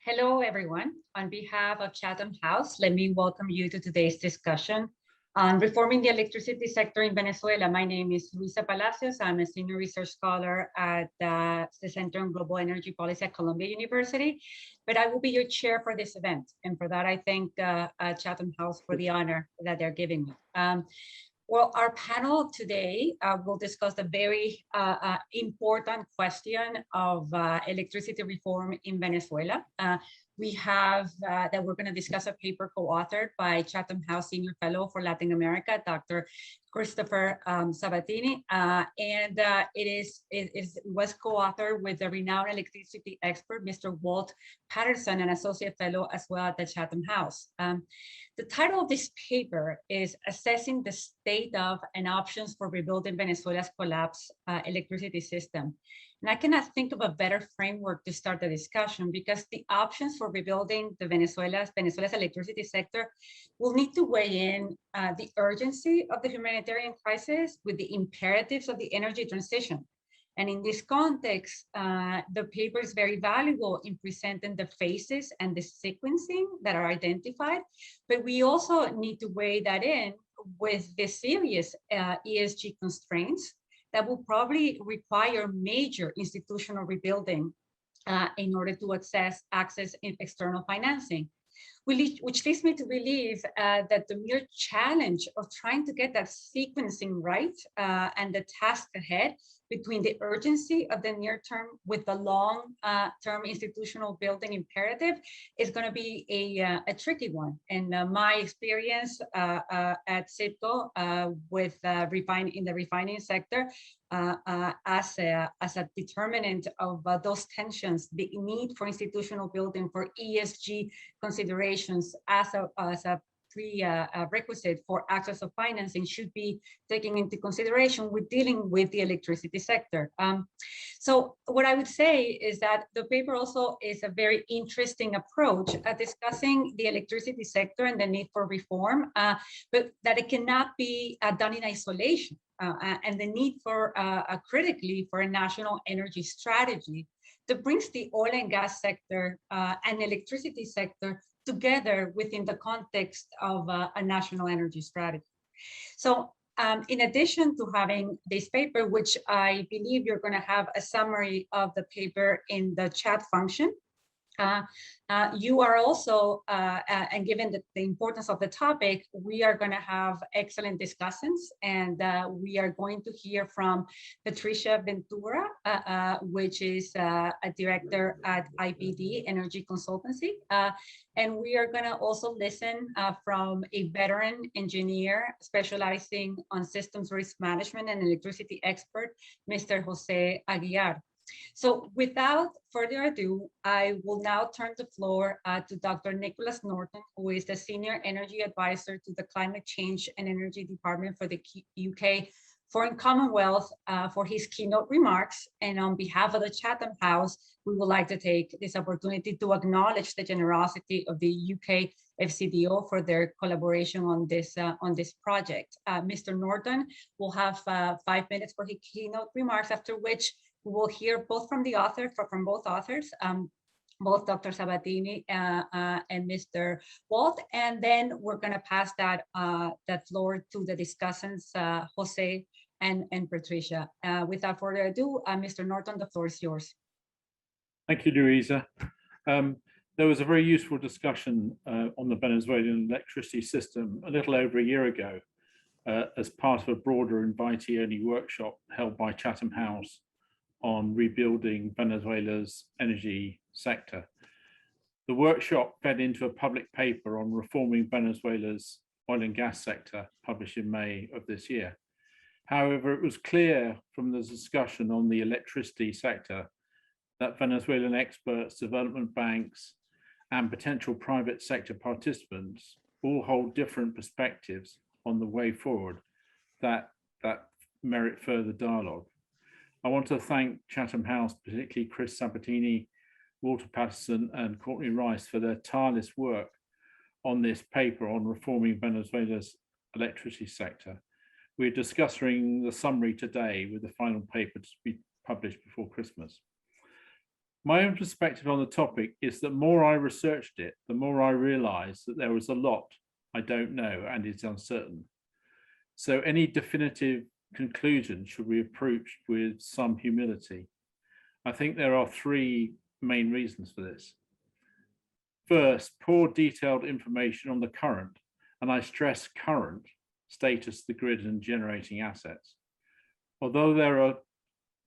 Hello, everyone. On behalf of Chatham House, let me welcome you to today's discussion on reforming the electricity sector in Venezuela. My name is Luisa Palacios. I'm a senior research scholar at the Center on Global Energy Policy at Columbia University, but I will be your chair for this event. And for that, I thank Chatham House for the honor that they're giving me. Well, our panel today will discuss the very important question of electricity reform in Venezuela. We have that we're going to discuss a paper co-authored by Chatham House Senior Fellow for Latin America, Dr. Christopher Sabatini, and it was co-authored with the renowned electricity expert, Mr. Walt Patterson, an associate fellow as well at the Chatham House. The title of this paper is Assessing the State of and Options for Rebuilding Venezuela's Collapsed Electricity System. And I cannot think of a better framework to start the discussion because the options for rebuilding the Venezuela's electricity sector will need to weigh in the urgency of the humanitarian crisis with the imperatives of the energy transition. And in this context, the paper is very valuable in presenting the phases and the sequencing that are identified, but we also need to weigh that in with the serious ESG constraints that will probably require major institutional rebuilding in order to access external financing. Which leads me to believe that the mere challenge of trying to get that sequencing right and the task ahead between the urgency of the near term with the long term institutional building imperative is going to be a tricky one. And my experience at CIPCO with in the refining sector as a determinant of those tensions, the need for institutional building, for ESG considerations as a prerequisite for access of financing should be taken into consideration with dealing with the electricity sector. So what I would say is that the paper also is a very interesting approach at discussing the electricity sector and the need for reform, but that it cannot be done in isolation. And the need for critically for a national energy strategy that brings the oil and gas sector and electricity sector together within the context of a national energy strategy. So in addition to having this paper, which I believe you're going to have a summary of the paper in the chat function, you are also, and given the importance of the topic, we are going to have excellent discussions, and we are going to hear from Patricia Ventura, which is a director at IPD Energy Consultancy, and we are going to also listen from a veteran engineer specializing on systems risk management and electricity expert, Mr. Jose Aguiar. So without further ado, I will now turn the floor to Dr. Nicholas Norton, who is the Senior Energy Advisor to the Climate Change and Energy Department for the UK Foreign Commonwealth for his keynote remarks. And on behalf of the Chatham House, we would like to take this opportunity to acknowledge the generosity of the UK FCDO for their collaboration on this project. Mr. Norton will have 5 minutes for his keynote remarks, after which we will hear both from the author, from both authors, both Dr. Sabatini and Mr. Walt, and then we're going to pass that floor to the discussants, Jose and Patricia. Without further ado, Mr. Norton, the floor is yours. Thank you, Luisa. There was a very useful discussion on the Venezuelan electricity system a little over a year ago as part of a broader invitee-only workshop held by Chatham House on rebuilding Venezuela's energy sector. The workshop fed into a public paper on reforming Venezuela's oil and gas sector, published in May of this year. However, it was clear from the discussion on the electricity sector that Venezuelan experts, development banks, and potential private sector participants all hold different perspectives on the way forward that merit further dialogue. I want to thank Chatham House, particularly Chris Sabatini, Walter Patterson, and Courtney Rice for their tireless work on this paper on reforming Venezuela's electricity sector. We're discussing the summary today with the final paper to be published before Christmas. My own perspective on the topic is that the more I researched it, the more I realized that there was a lot I don't know and is uncertain. So any definitive conclusion should be approached with some humility. I think there are three main reasons for this. First, poor detailed information on the current, and I stress current, status of the grid and generating assets. Although there are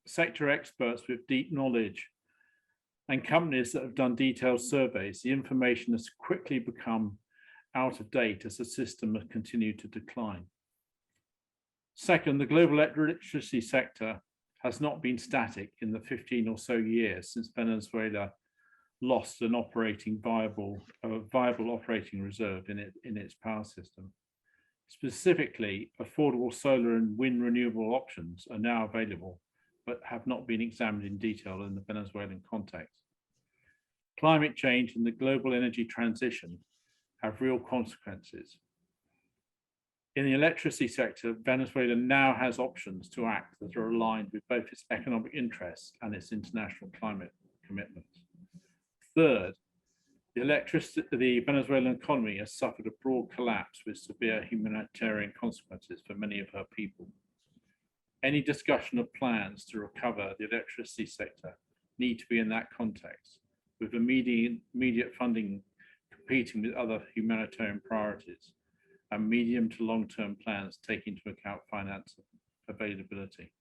sector experts with deep knowledge and companies that have done detailed surveys, the information has quickly become out of date as the system has continued to decline. Second, the global electricity sector has not been static in the 15 or so years since Venezuela lost an viable operating reserve in its power system. Specifically, affordable solar and wind renewable options are now available, but have not been examined in detail in the Venezuelan context. Climate change and the global energy transition have real consequences. In the electricity sector, Venezuela now has options to act that are aligned with both its economic interests and its international climate commitments. Third, the Venezuelan economy has suffered a broad collapse with severe humanitarian consequences for many of her people. Any discussion of plans to recover the electricity sector need to be in that context, with immediate funding competing with other humanitarian priorities and medium to long-term plans taking into account finance availability.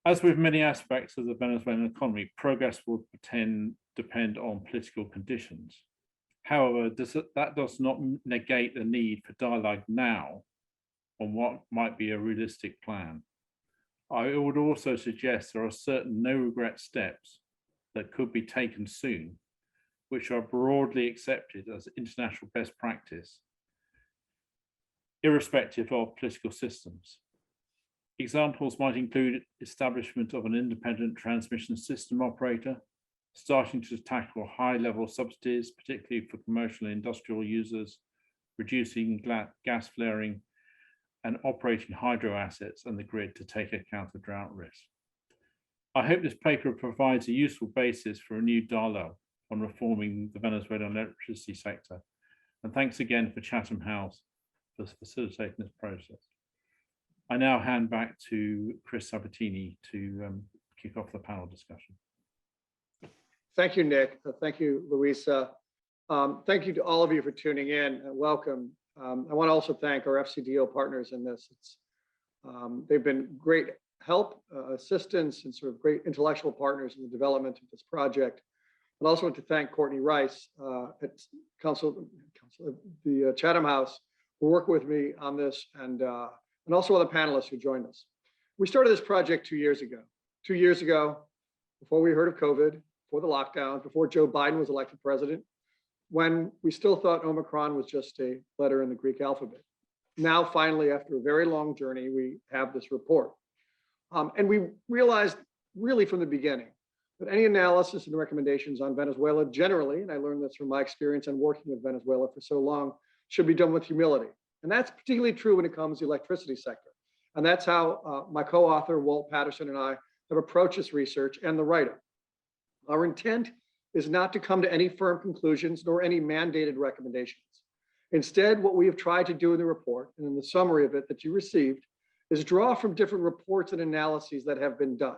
As with many aspects of the Venezuelan economy, progress will depend on political conditions. However, that does not negate the need for dialogue now on what might be a realistic plan. I would also suggest there are certain no-regret steps that could be taken soon, which are broadly accepted as international best practice, irrespective of political systems. Examples might include establishment of an independent transmission system operator, starting to tackle high-level subsidies, particularly for commercial and industrial users, reducing gas flaring, and operating hydro assets and the grid to take account of drought risk. I hope this paper provides a useful basis for a new dialogue on reforming the Venezuelan electricity sector. And thanks again for Chatham House for facilitating this process. I now hand back to Chris Sabatini to kick off the panel discussion. Thank you, Nick. Thank you, Louisa. Thank you to all of you for tuning in and welcome. I want to also thank our FCDO partners in this. They've been great help, assistance, and sort of great intellectual partners in the development of this project. And also want to thank Courtney Rice at the Chatham House, who worked with me on this, and also other panelists who joined us. We started this project 2 years ago. 2 years ago, before we heard of COVID, before the lockdown, before Joe Biden was elected president, when we still thought Omicron was just a letter in the Greek alphabet. Now, finally, after a very long journey, we have this report. And we realized really from the beginning that any analysis and recommendations on Venezuela generally, and I learned this from my experience on working with Venezuela for so long, should be done with humility. And that's particularly true when it comes to the electricity sector. And that's how my co-author, Walt Patterson, and I have approached this research and the write-up. Our intent is not to come to any firm conclusions nor any mandated recommendations. Instead, what we have tried to do in the report and in the summary of it that you received is draw from different reports and analyses that have been done.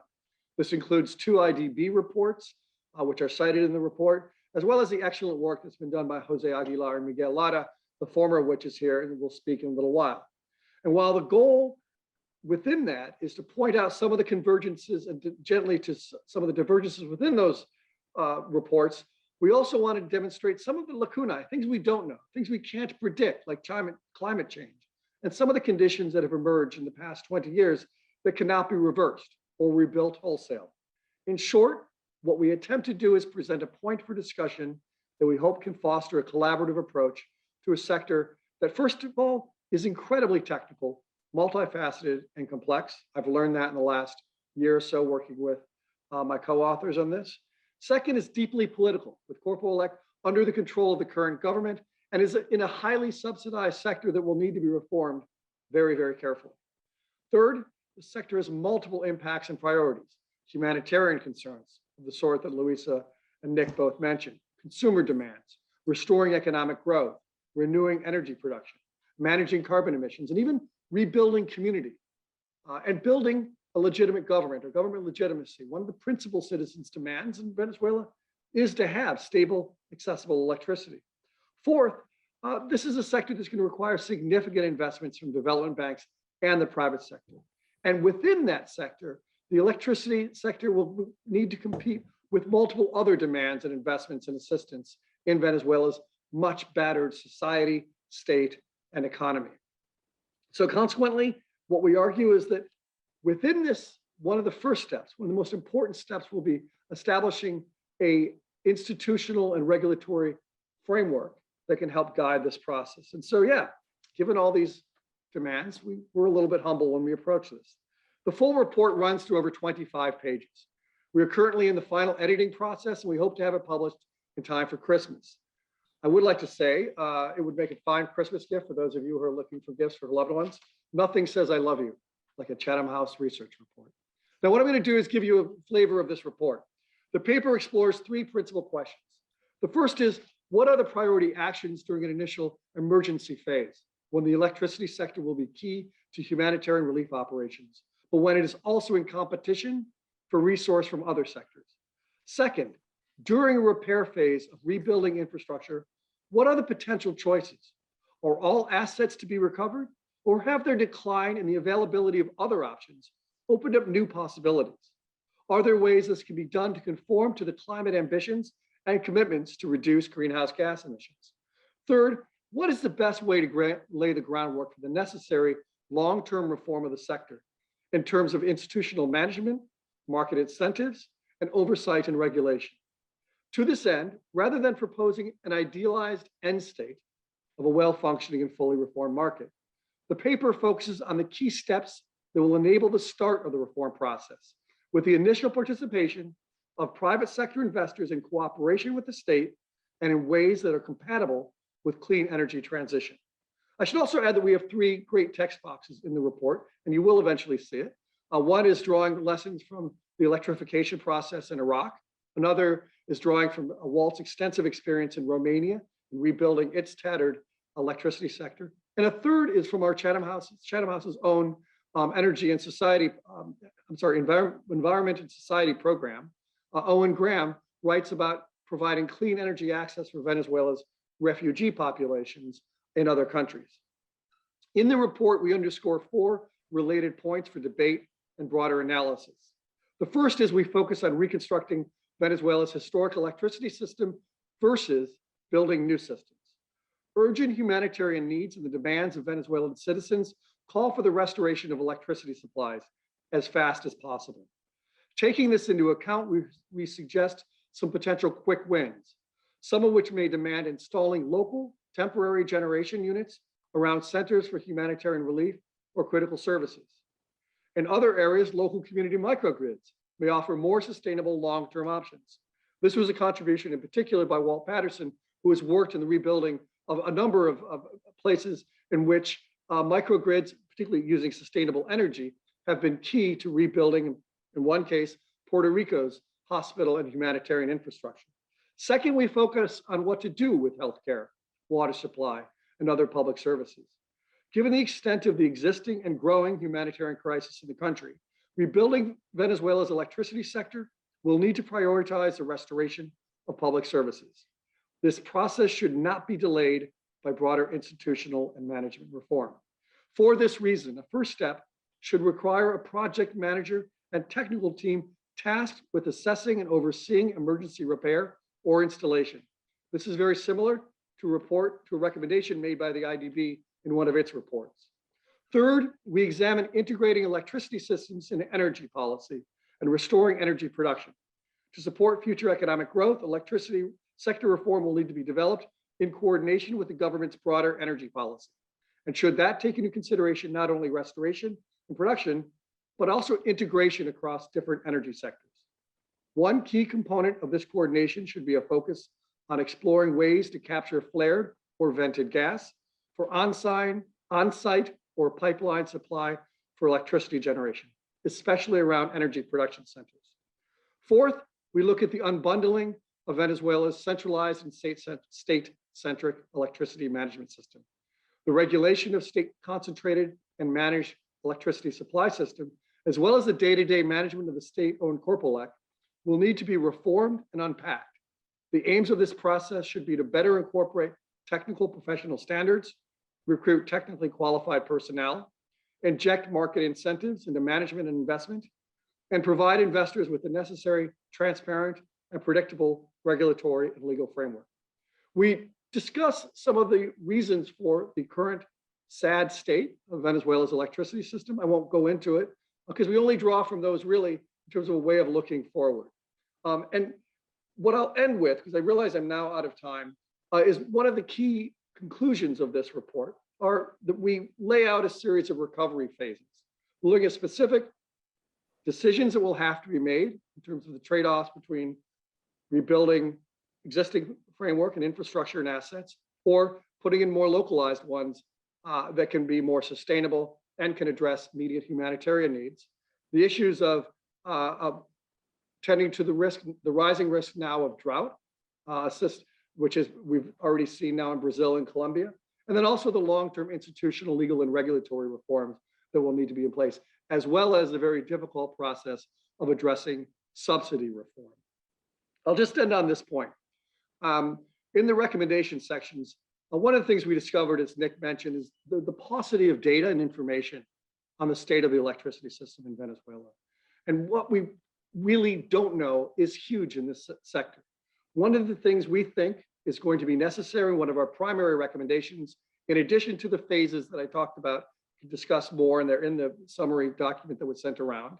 This includes 2 IDB reports, which are cited in the report, as well as the excellent work that's been done by Jose Aguilar and Miguel Lara, the former of which is here and will speak in a little while. And while the goal within that is to point out some of the convergences and gently to some of the divergences within those reports, we also want to demonstrate some of the lacunae, things we don't know, things we can't predict, like climate change, and some of the conditions that have emerged in the past 20 years that cannot be reversed or rebuilt wholesale. In short, what we attempt to do is present a point for discussion that we hope can foster a collaborative approach to a sector that, first of all, is incredibly technical, multifaceted, and complex. I've learned that in the last year or so working with my co-authors on this. Second is deeply political, with Corpoelec under the control of the current government and is in a highly subsidized sector that will need to be reformed very, very carefully. Third, the sector has multiple impacts and priorities. humanitarian concerns of the sort that Louisa and Nick both mentioned, consumer demands, restoring economic growth, renewing energy production, managing carbon emissions, and even rebuilding community and building a legitimate government or government legitimacy. One of the principal citizens' demands in Venezuela is to have stable, accessible electricity. Fourth, this is a sector that's going to require significant investments from development banks and the private sector. And within that sector, the electricity sector will need to compete with multiple other demands and investments and assistance in Venezuela's much battered society, state, and economy. So consequently, what we argue is that within this, one of the first steps, one of the most important steps will be establishing a institutional and regulatory framework that can help guide this process. And so, yeah, given all these demands, we're a little bit humble when we approach this. The full report runs to over 25 pages. We are currently in the final editing process, and we hope to have it published in time for Christmas. I would like to say it would make a fine Christmas gift for those of you who are looking for gifts for loved ones. Nothing says I love you like a Chatham House research report. Now, what I'm going to do is give you a flavor of this report. The paper explores three principal questions. The first is, what are the priority actions during an initial emergency phase, when the electricity sector will be key to humanitarian relief operations, but when it is also in competition for resource from other sectors? Second, during a repair phase of rebuilding infrastructure, what are the potential choices? Are all assets to be recovered, or have their decline in the availability of other options opened up new possibilities? Are there ways this can be done to conform to the climate ambitions and commitments to reduce greenhouse gas emissions? Third, what is the best way to lay the groundwork for the necessary long-term reform of the sector in terms of institutional management, market incentives, and oversight and regulation? To this end, rather than proposing an idealized end state of a well-functioning and fully reformed market, the paper focuses on the key steps that will enable the start of the reform process, with the initial participation of private sector investors in cooperation with the state and in ways that are compatible with clean energy transition. I should also add that we have three great text boxes in the report, and you will eventually see it. One is drawing lessons from the electrification process in Iraq. Another is drawing from Walt's extensive experience in Romania in rebuilding its tattered electricity sector. And a third is from our Chatham House's own energy and society, environment and society program. Owen Graham writes about providing clean energy access for Venezuela's refugee populations in other countries. In the report, we underscore four related points for debate and broader analysis. The first is we focus on reconstructing Venezuela's historic electricity system versus building new systems. Urgent humanitarian needs and the demands of Venezuelan citizens call for the restoration of electricity supplies as fast as possible. Taking this into account, we suggest some potential quick wins, some of which may demand installing local temporary generation units around centers for humanitarian relief or critical services. In other areas, local community microgrids may offer more sustainable long-term options. This was a contribution in particular by Walt Patterson, who has worked in the rebuilding of a number of places in which microgrids, particularly using sustainable energy, have been key to rebuilding, in one case, Puerto Rico's hospital and humanitarian infrastructure. Second, we focus on what to do with healthcare, water supply, and other public services. Given the extent of the existing and growing humanitarian crisis in the country, rebuilding Venezuela's electricity sector will need to prioritize the restoration of public services. This process should not be delayed by broader institutional and management reform. For this reason, the first step should require a project manager and technical team tasked with assessing and overseeing emergency repair or installation. This is very similar to a recommendation made by the IDB in one of its reports. Third, we examine integrating electricity systems into energy policy and restoring energy production. To support future economic growth, electricity sector reform will need to be developed in coordination with the government's broader energy policy. And should that take into consideration not only restoration and production, but also integration across different energy sectors. One key component of this coordination should be a focus on exploring ways to capture flared or vented gas for on-site or pipeline supply for electricity generation, especially around energy production centers. Fourth, we look at the unbundling of Venezuela's centralized and state-centric electricity management system. The regulation of state-concentrated and managed electricity supply system, as well as the day-to-day management of the state-owned Corpolec, will need to be reformed and unpacked. The aims of this process should be to better incorporate technical professional standards, recruit technically qualified personnel, inject market incentives into management and investment, and provide investors with the necessary transparent and predictable regulatory and legal framework. We discuss some of the reasons for the current sad state of Venezuela's electricity system. I won't go into it because we only draw from those really in terms of a way of looking forward. And what I'll end with, because I realize I'm now out of time, is one of the key conclusions of this report are that we lay out a series of recovery phases. We're looking at specific decisions that will have to be made in terms of the trade-offs between rebuilding existing framework and infrastructure and assets, or putting in more localized ones that can be more sustainable and can address immediate humanitarian needs. The issues of tending to the rising risk now of drought, which is we've already seen now in Brazil and Colombia, and then also the long-term institutional, legal, and regulatory reforms that will need to be in place, as well as the very difficult process of addressing subsidy reform. I'll just end on this point. In the recommendation sections, one of the things we discovered, as Nick mentioned, is the paucity of data and information on the state of the electricity system in Venezuela. And what we really don't know is huge in this sector. One of the things we think is going to be necessary, one of our primary recommendations, in addition to the phases that I talked about, to discuss more, and they're in the summary document that was sent around,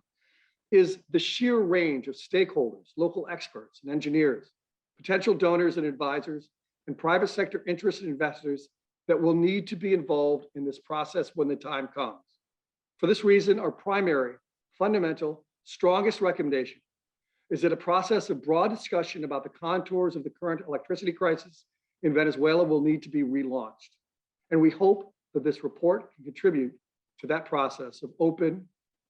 is the sheer range of stakeholders, local experts and engineers, potential donors and advisors, and private sector interested investors that will need to be involved in this process when the time comes. For this reason, our primary, fundamental, strongest recommendation is that a process of broad discussion about the contours of the current electricity crisis in Venezuela will need to be relaunched. And we hope that this report can contribute to that process of open,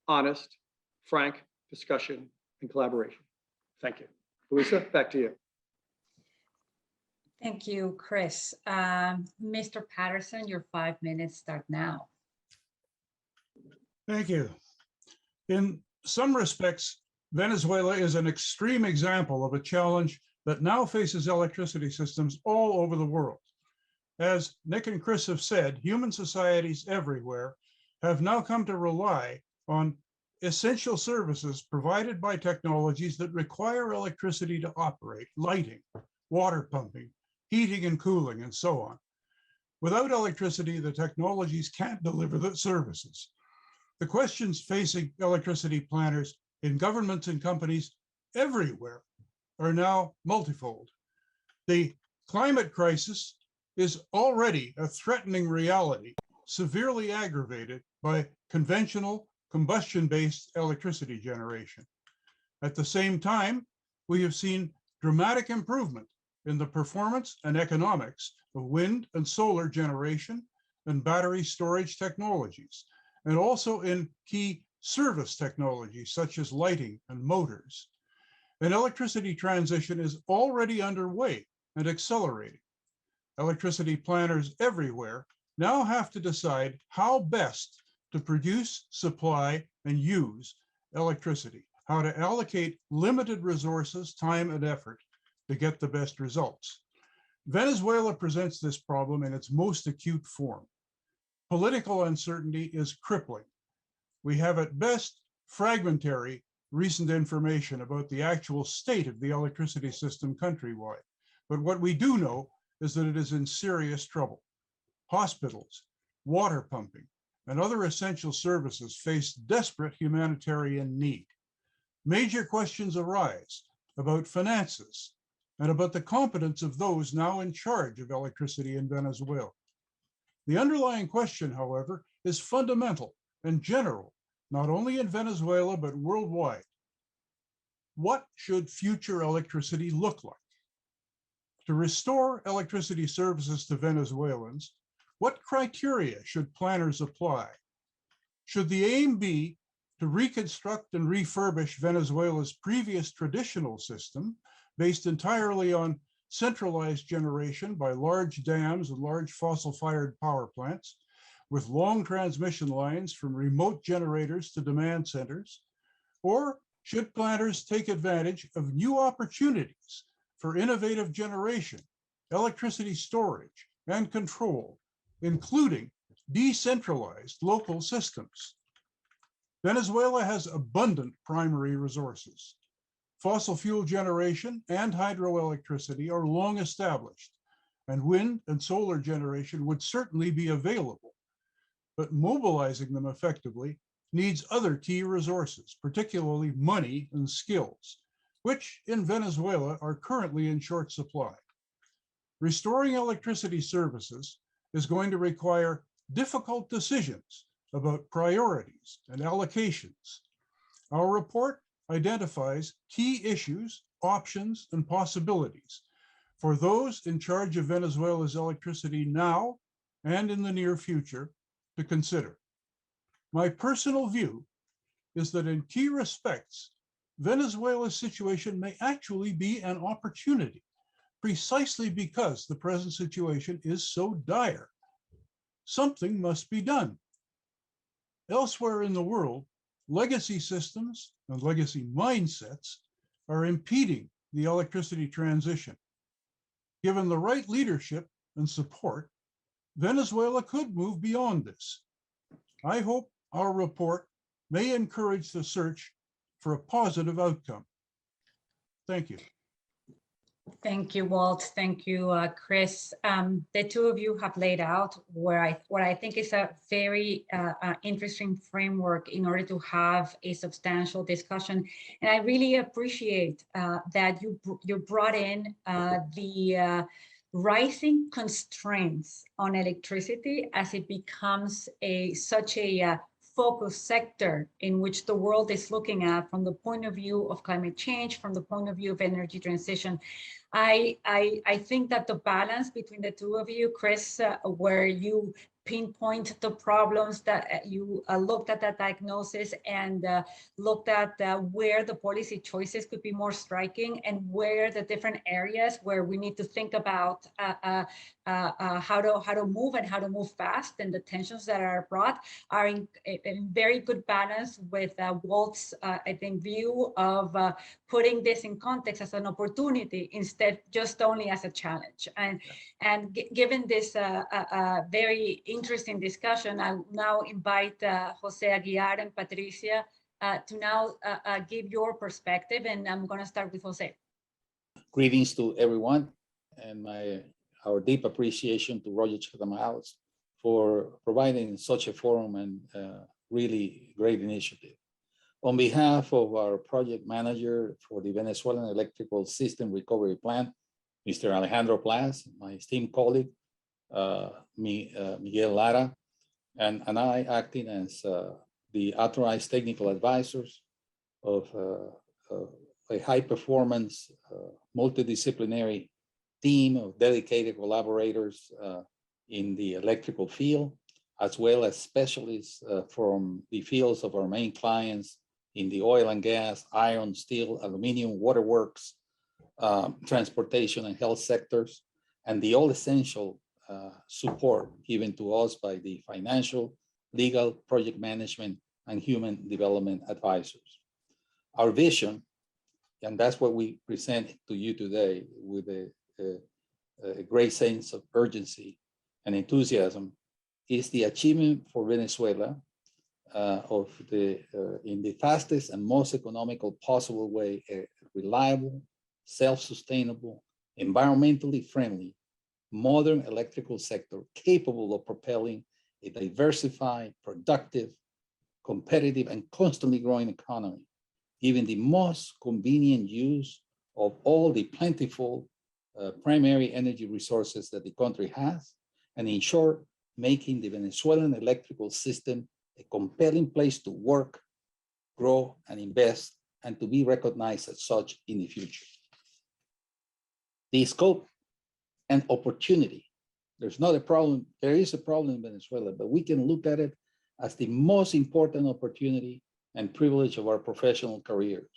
honest, frank discussion and collaboration. Thank you. Louisa, back to you. Thank you, Chris. Mr. Patterson, your 5 minutes start now. Thank you. In some respects, Venezuela is an extreme example of a challenge that now faces electricity systems all over the world. As Nick and Chris have said, human societies everywhere have now come to rely on essential services provided by technologies that require electricity to operate: lighting, water pumping, heating and cooling, and so on. Without electricity, the technologies can't deliver the services. The questions facing electricity planners in governments and companies everywhere are now multifold. The climate crisis is already a threatening reality, severely aggravated by conventional combustion-based electricity generation. At the same time, we have seen dramatic improvement in the performance and economics of wind and solar generation and battery storage technologies, and also in key service technologies such as lighting and motors. An electricity transition is already underway and accelerating. Electricity planners everywhere now have to decide how best to produce, supply, and use electricity, how to allocate limited resources, time, and effort to get the best results. Venezuela presents this problem in its most acute form. Political uncertainty is crippling. We have at best fragmentary recent information about the actual state of the electricity system countrywide. But what we do know is that it is in serious trouble. Hospitals, water pumping, and other essential services face desperate humanitarian need. Major questions arise about finances and about the competence of those now in charge of electricity in Venezuela. The underlying question, however, is fundamental and general, not only in Venezuela, but worldwide. What should future electricity look like? To restore electricity services to Venezuelans, what criteria should planners apply? Should the aim be to reconstruct and refurbish Venezuela's previous traditional system based entirely on centralized generation by large dams and large fossil-fired power plants, with long transmission lines from remote generators to demand centers? Or should planners take advantage of new opportunities for innovative generation, electricity storage, and control, including decentralized local systems? Venezuela has abundant primary resources. Fossil fuel generation and hydroelectricity are long established, and wind and solar generation would certainly be available. But mobilizing them effectively needs other key resources, particularly money and skills, which in Venezuela are currently in short supply. Restoring electricity services is going to require difficult decisions about priorities and allocations. Our report identifies key issues, options, and possibilities for those in charge of Venezuela's electricity now and in the near future to consider. My personal view is that in key respects, Venezuela's situation may actually be an opportunity, precisely because the present situation is so dire. Something must be done. Elsewhere in the world, legacy systems and legacy mindsets are impeding the electricity transition. Given the right leadership and support, Venezuela could move beyond this. I hope our report may encourage the search for a positive outcome. Thank you. Thank you, Walt. Thank you, Chris. The two of you have laid out what I think is a very interesting framework in order to have a substantial discussion. And I really appreciate that you brought in the rising constraints on electricity as it becomes such a focus sector in which the world is looking at from the point of view of climate change, from the point of view of energy transition. I think that the balance between the two of you, Chris, where you pinpoint the problems that you looked at that diagnosis and looked at where the policy choices could be more striking and where the different areas where we need to think about how to move and how to move fast, and the tensions that are brought are in very good balance with Walt's, I think, view of putting this in context as an opportunity instead just only as a challenge. And given this very interesting discussion, I'll now invite Jose Aguiar and Patricia to now give your perspective, and I'm going to start with Jose. Greetings to everyone, and our deep appreciation to Roger Chatham House for providing such a forum and really great initiative. On behalf of our project manager for the Venezuelan Electrical System Recovery Plan, Mr. Alejandro Plas, my esteemed colleague, Miguel Lara, and I acting as the authorized technical advisors of a high-performance, multidisciplinary team of dedicated collaborators in the electrical field, as well as specialists from the fields of our main clients in the oil and gas, iron, steel, aluminum, waterworks, transportation and health sectors, and the all essential support given to us by the financial, legal, project management, and human development advisors. Our vision, and that's what we present to you today with a great sense of urgency and enthusiasm, is the achievement for Venezuela in the fastest and most economical possible way, a reliable, self-sustainable, environmentally friendly, modern electrical sector capable of propelling a diversified, productive, competitive, and constantly growing economy, given the most convenient use of all the plentiful primary energy resources that the country has, and in short, making the Venezuelan electrical system a compelling place to work, grow, and invest, and to be recognized as such in the future. The scope and opportunity, there's not a problem, there is a problem in Venezuela, but we can look at it as the most important opportunity and privilege of our professional careers.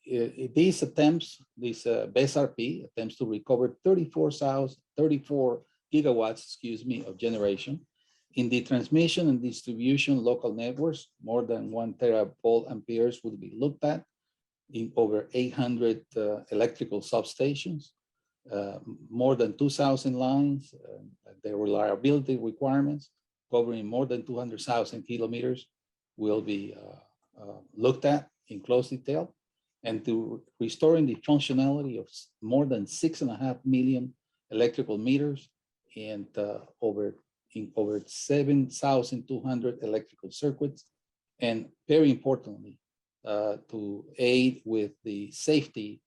These attempts, this BSRP attempts to recover 34 gigawatts, of generation in the transmission and distribution local networks. More than 1 teravolt amperes will be looked at in over 800 electrical substations, more than 2,000 lines, the reliability requirements covering more than 200,000 kilometers will be looked at in close detail, and to restoring the functionality of more than 6.5 million electrical meters and over 7,200 electrical circuits, and very importantly, to aid with the safety,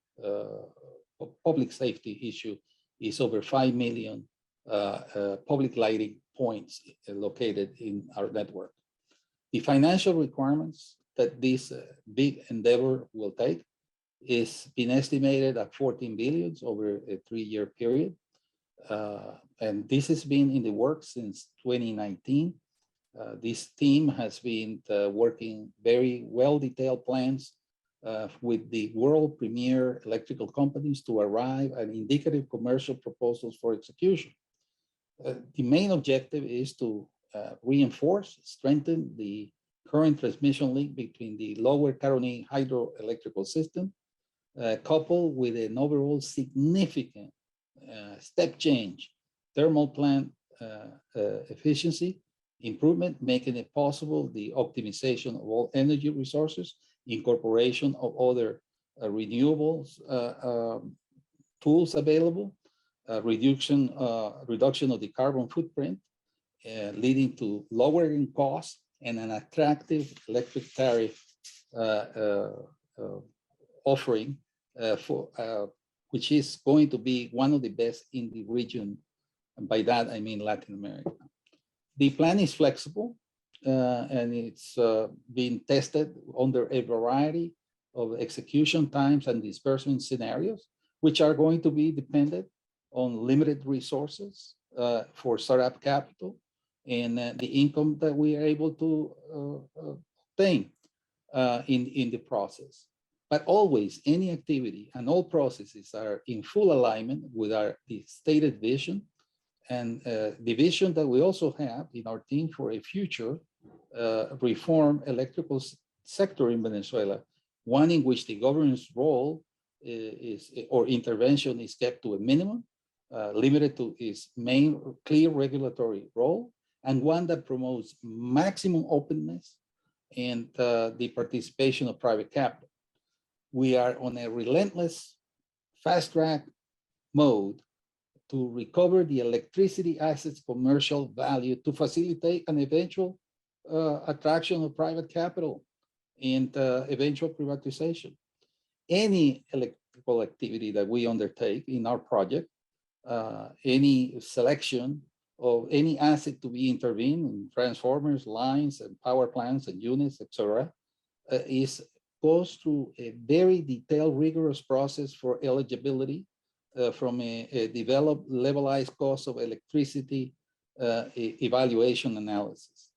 public safety issue, is over 5 million public lighting points located in our network. The financial requirements that this big endeavor will take is been estimated at 14 billion over a 3-year period. And this has been in the works since 2019. This team has been working very well-detailed plans with the world premier electrical companies to arrive at indicative commercial proposals for execution. The main objective is to reinforce, strengthen the current transmission link between the Lower Caroline hydroelectrical system, coupled with an overall significant step change thermal plant efficiency improvement, making it possible the optimization of all energy resources, incorporation of other renewables tools available, reduction of the carbon footprint, leading to lowering costs and an attractive electric tariff offering which is going to be one of the best in the region. And by that, I mean Latin America. The plan is flexible and it's being tested under a variety of execution times and disbursement scenarios, which are going to be dependent on limited resources for startup capital and the income that we are able to obtain in the process. But always, any activity and all processes are in full alignment with the stated vision and the vision that we also have in our team for a future reform electrical sector in Venezuela, one in which the government's role or intervention is kept to a minimum, limited to its main clear regulatory role, and one that promotes maximum openness and the participation of private capital. We are on a relentless fast track mode to recover the electricity assets commercial value to facilitate an eventual attraction of private capital and eventual privatization. Any electrical activity that we undertake in our project, any selection of any asset to be intervened, transformers, lines, and power plants and units, etc., goes through a very detailed, rigorous process for eligibility from a developed levelized cost of electricity evaluation analysis.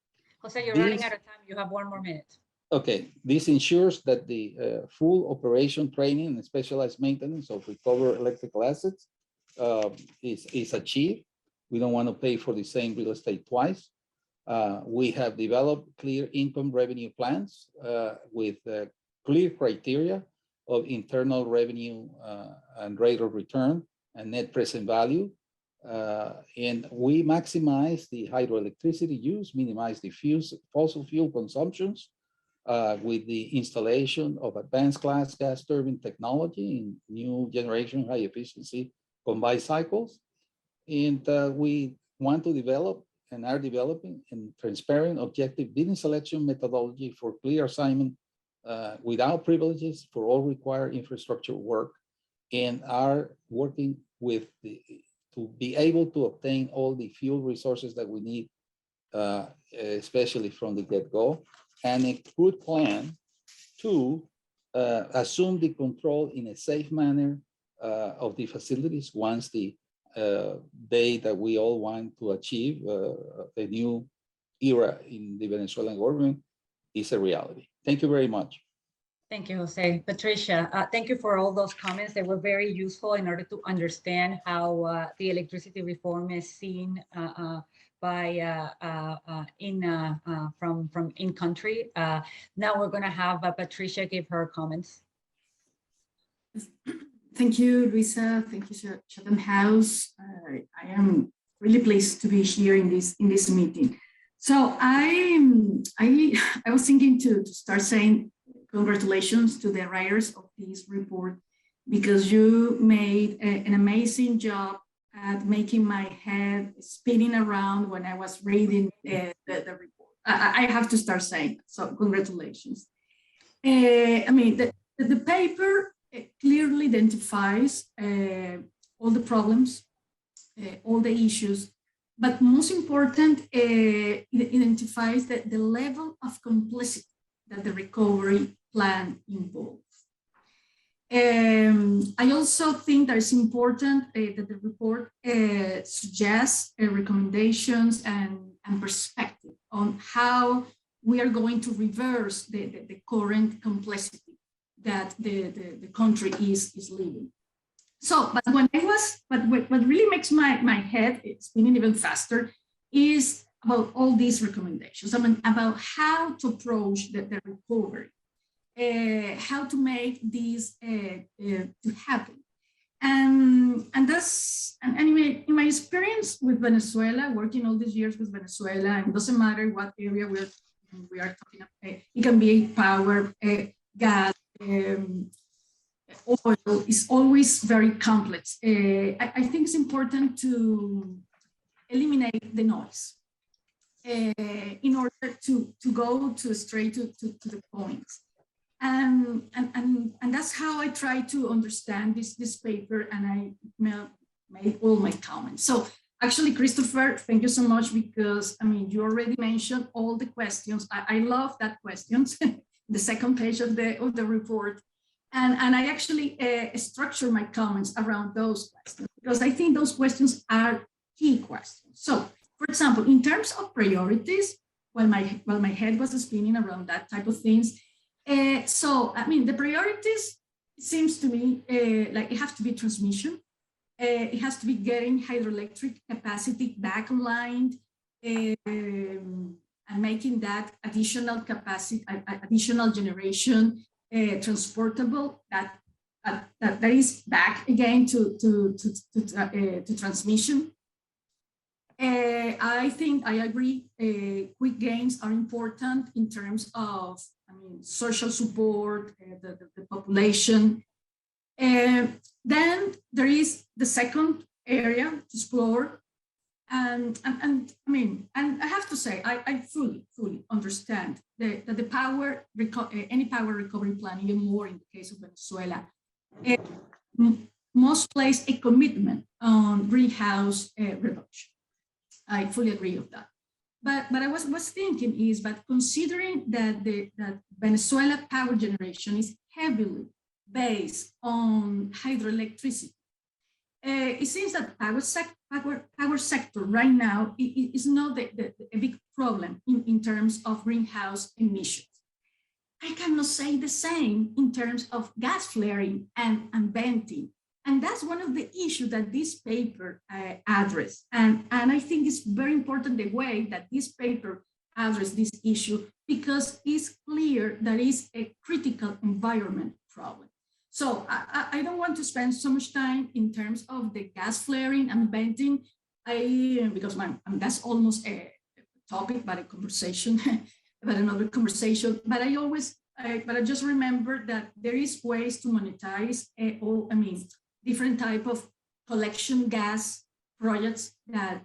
Jose, you're running out of time. You have 1 more minute. Okay, this ensures that the full operation training and specialized maintenance of recovered electrical assets is achieved. We don't want to pay for the same real estate twice. We have developed clear income revenue plans with clear criteria of internal revenue and rate of return and net present value. And we maximize the hydroelectricity use, minimize the fossil fuel consumptions with the installation of advanced class gas turbine technology in new generation high efficiency combined cycles. And we want to develop and are developing a transparent, objective bidding selection methodology for clear assignment without privileges for all required infrastructure work, and are working with to be able to obtain all the fuel resources that we need, especially from the get-go, and a good plan to assume the control in a safe manner of the facilities once the day that we all want to achieve a new era in the Venezuelan government is a reality. Thank you very much. Thank you, Jose. Patricia, thank you for all those comments. They were very useful in order to understand how the electricity reform is seen from in country. Now we're going to have Patricia give her comments. Thank you, Luisa. Thank you, Chatham House. I am really pleased to be here in this meeting. So I was thinking to start saying congratulations to the writers of this report, because you made an amazing job at making my head spinning around when I was reading the report. I have to start saying so. Congratulations. I mean, the paper clearly identifies all the problems, all the issues, but most important, it identifies the level of complexity that the recovery plan involves. I also think that it's important that the report suggests recommendations and perspective on how we are going to reverse the current complexity that the country is living. So, but what really makes my head spinning even faster is about all these recommendations. I mean, about how to approach the recovery, how to make this to happen. And anyway, in my experience with Venezuela, working all these years with Venezuela, and it doesn't matter what area we are talking about, it can be power, gas, oil, is always very complex. I think it's important to eliminate the noise in order to go straight to the points. And that's how I try to understand this paper, and I made all my comments. So actually, Christopher, thank you so much, because I mean, you already mentioned all the questions. I love that questions, the second page of the report. And I actually structure my comments around those questions, because I think those questions are key questions. So, for example, in terms of priorities, while my head was spinning around that type of things, so I mean, the priorities, it seems to me like it has to be transmission, it has to be getting hydroelectric capacity back online, and making that additional capacity, additional generation transportable, that is back again to transmission. I think I agree. Quick gains are important in terms of, I mean, social support, the population. Then there is the second area to explore, and I mean, and I have to say, I fully understand that the power, any power recovery plan, even more in the case of Venezuela, must place a commitment on greenhouse reduction. I fully agree with that. But I was thinking is, but considering that that Venezuela power generation is heavily based on hydroelectricity, it seems that power sector right now is not a big problem in terms of greenhouse emissions. I cannot say the same in terms of gas flaring and venting. And that's one of the issues that this paper addressed. And I think it's very important the way that this paper addressed this issue, because it's clear that it's a critical environment problem. So I don't want to spend so much time in terms of the gas flaring and venting, because that's almost a topic, but a conversation, but another conversation. But I just remember that there is ways to monetize different type of collection gas projects that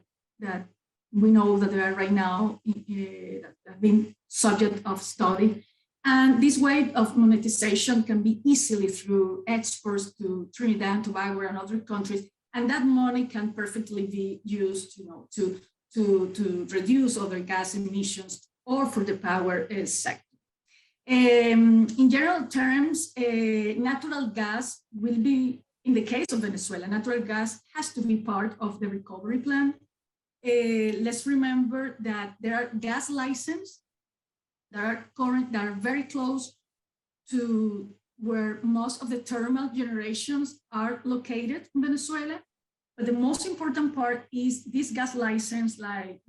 we know that there are right now that have been subject of study. And this way of monetization can be easily through exports to Trinidad and Tobago and other countries. And that money can perfectly be used, to reduce other gas emissions or for the power sector. In general terms, natural gas will be, in the case of Venezuela, natural gas has to be part of the recovery plan. Let's remember that there are gas licenses that are very close to where most of the thermal generations are located in Venezuela. But the most important part is this gas license like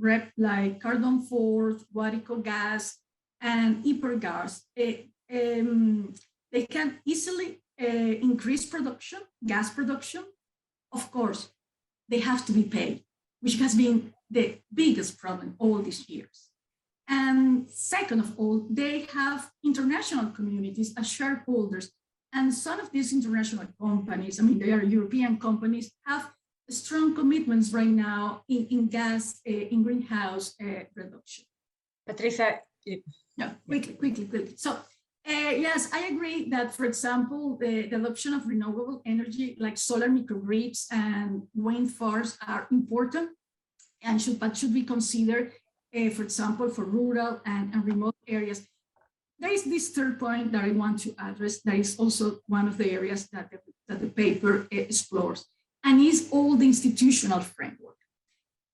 Cardon Forth, Guarico gas, and Hypergas. They can easily increase production, gas production. Of course, they have to be paid, which has been the biggest problem all these years. And second of all, they have international communities as shareholders. And some of these international companies, I mean, they are European companies, have strong commitments right now in gas, in greenhouse reduction. Patricia. No, quickly. So yes, I agree that, for example, the adoption of renewable energy like solar microgrids and wind farms are important and should be considered, for example, for rural and remote areas. There is this third point that I want to address that is also one of the areas that the paper explores, and is all the institutional framework.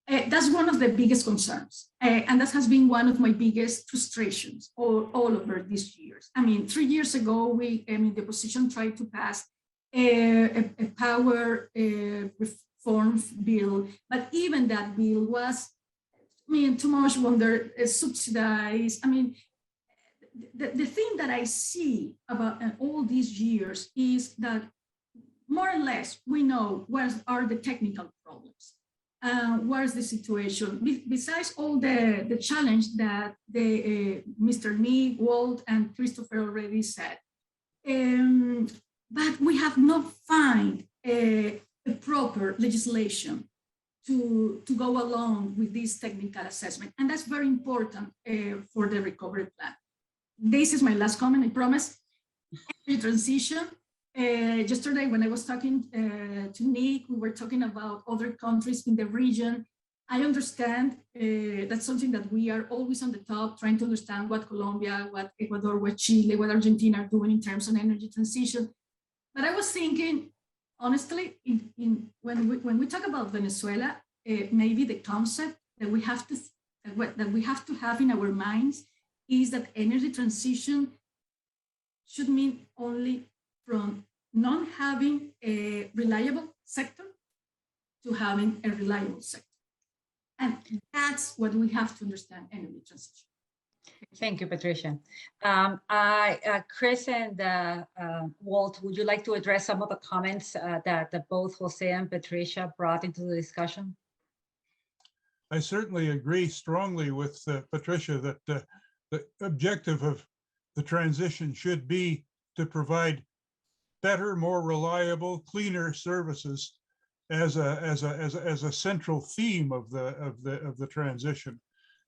That's one of the biggest concerns. And that has been one of my biggest frustrations all over these years. I mean, 3 years ago, the opposition tried to pass a power reform bill, but even that bill was, too much wonder, subsidized. I mean, the thing that I see about all these years is that more or less we know what are the technical problems. What is the situation? Besides all the challenge that Mr. Nick, Walt, and Christopher already said, but we have not found a proper legislation to go along with this technical assessment, and that's very important for the recovery plan. This is my last comment, I promise. Energy transition. Yesterday, when I was talking to Nick, we were talking about other countries in the region. I understand that's something that we are always on the top, trying to understand what Colombia, what Ecuador, what Chile, what Argentina are doing in terms of energy transition. But I was thinking, honestly, when we talk about Venezuela, maybe the concept that we have to have in our minds is that energy transition should mean only from not having a reliable sector to having a reliable sector. And that's what we have to understand energy transition. Thank you, Patricia. Chris and Walt, would you like to address some of the comments that both Jose and Patricia brought into the discussion? I certainly agree strongly with Patricia that the objective of the transition should be to provide better, more reliable, cleaner services as a central theme of the transition.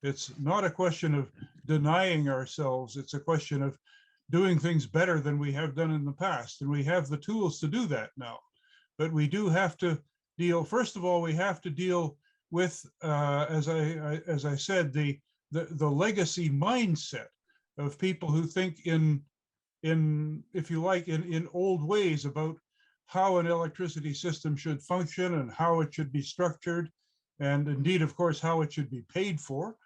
It's not a question of denying ourselves. It's a question of doing things better than we have done in the past, and we have the tools to do that now. But we do have to deal. First of all, we have to deal with, as I said, the legacy mindset of people who think in if you like, in old ways about how an electricity system should function and how it should be structured, and indeed, of course, how it should be paid for.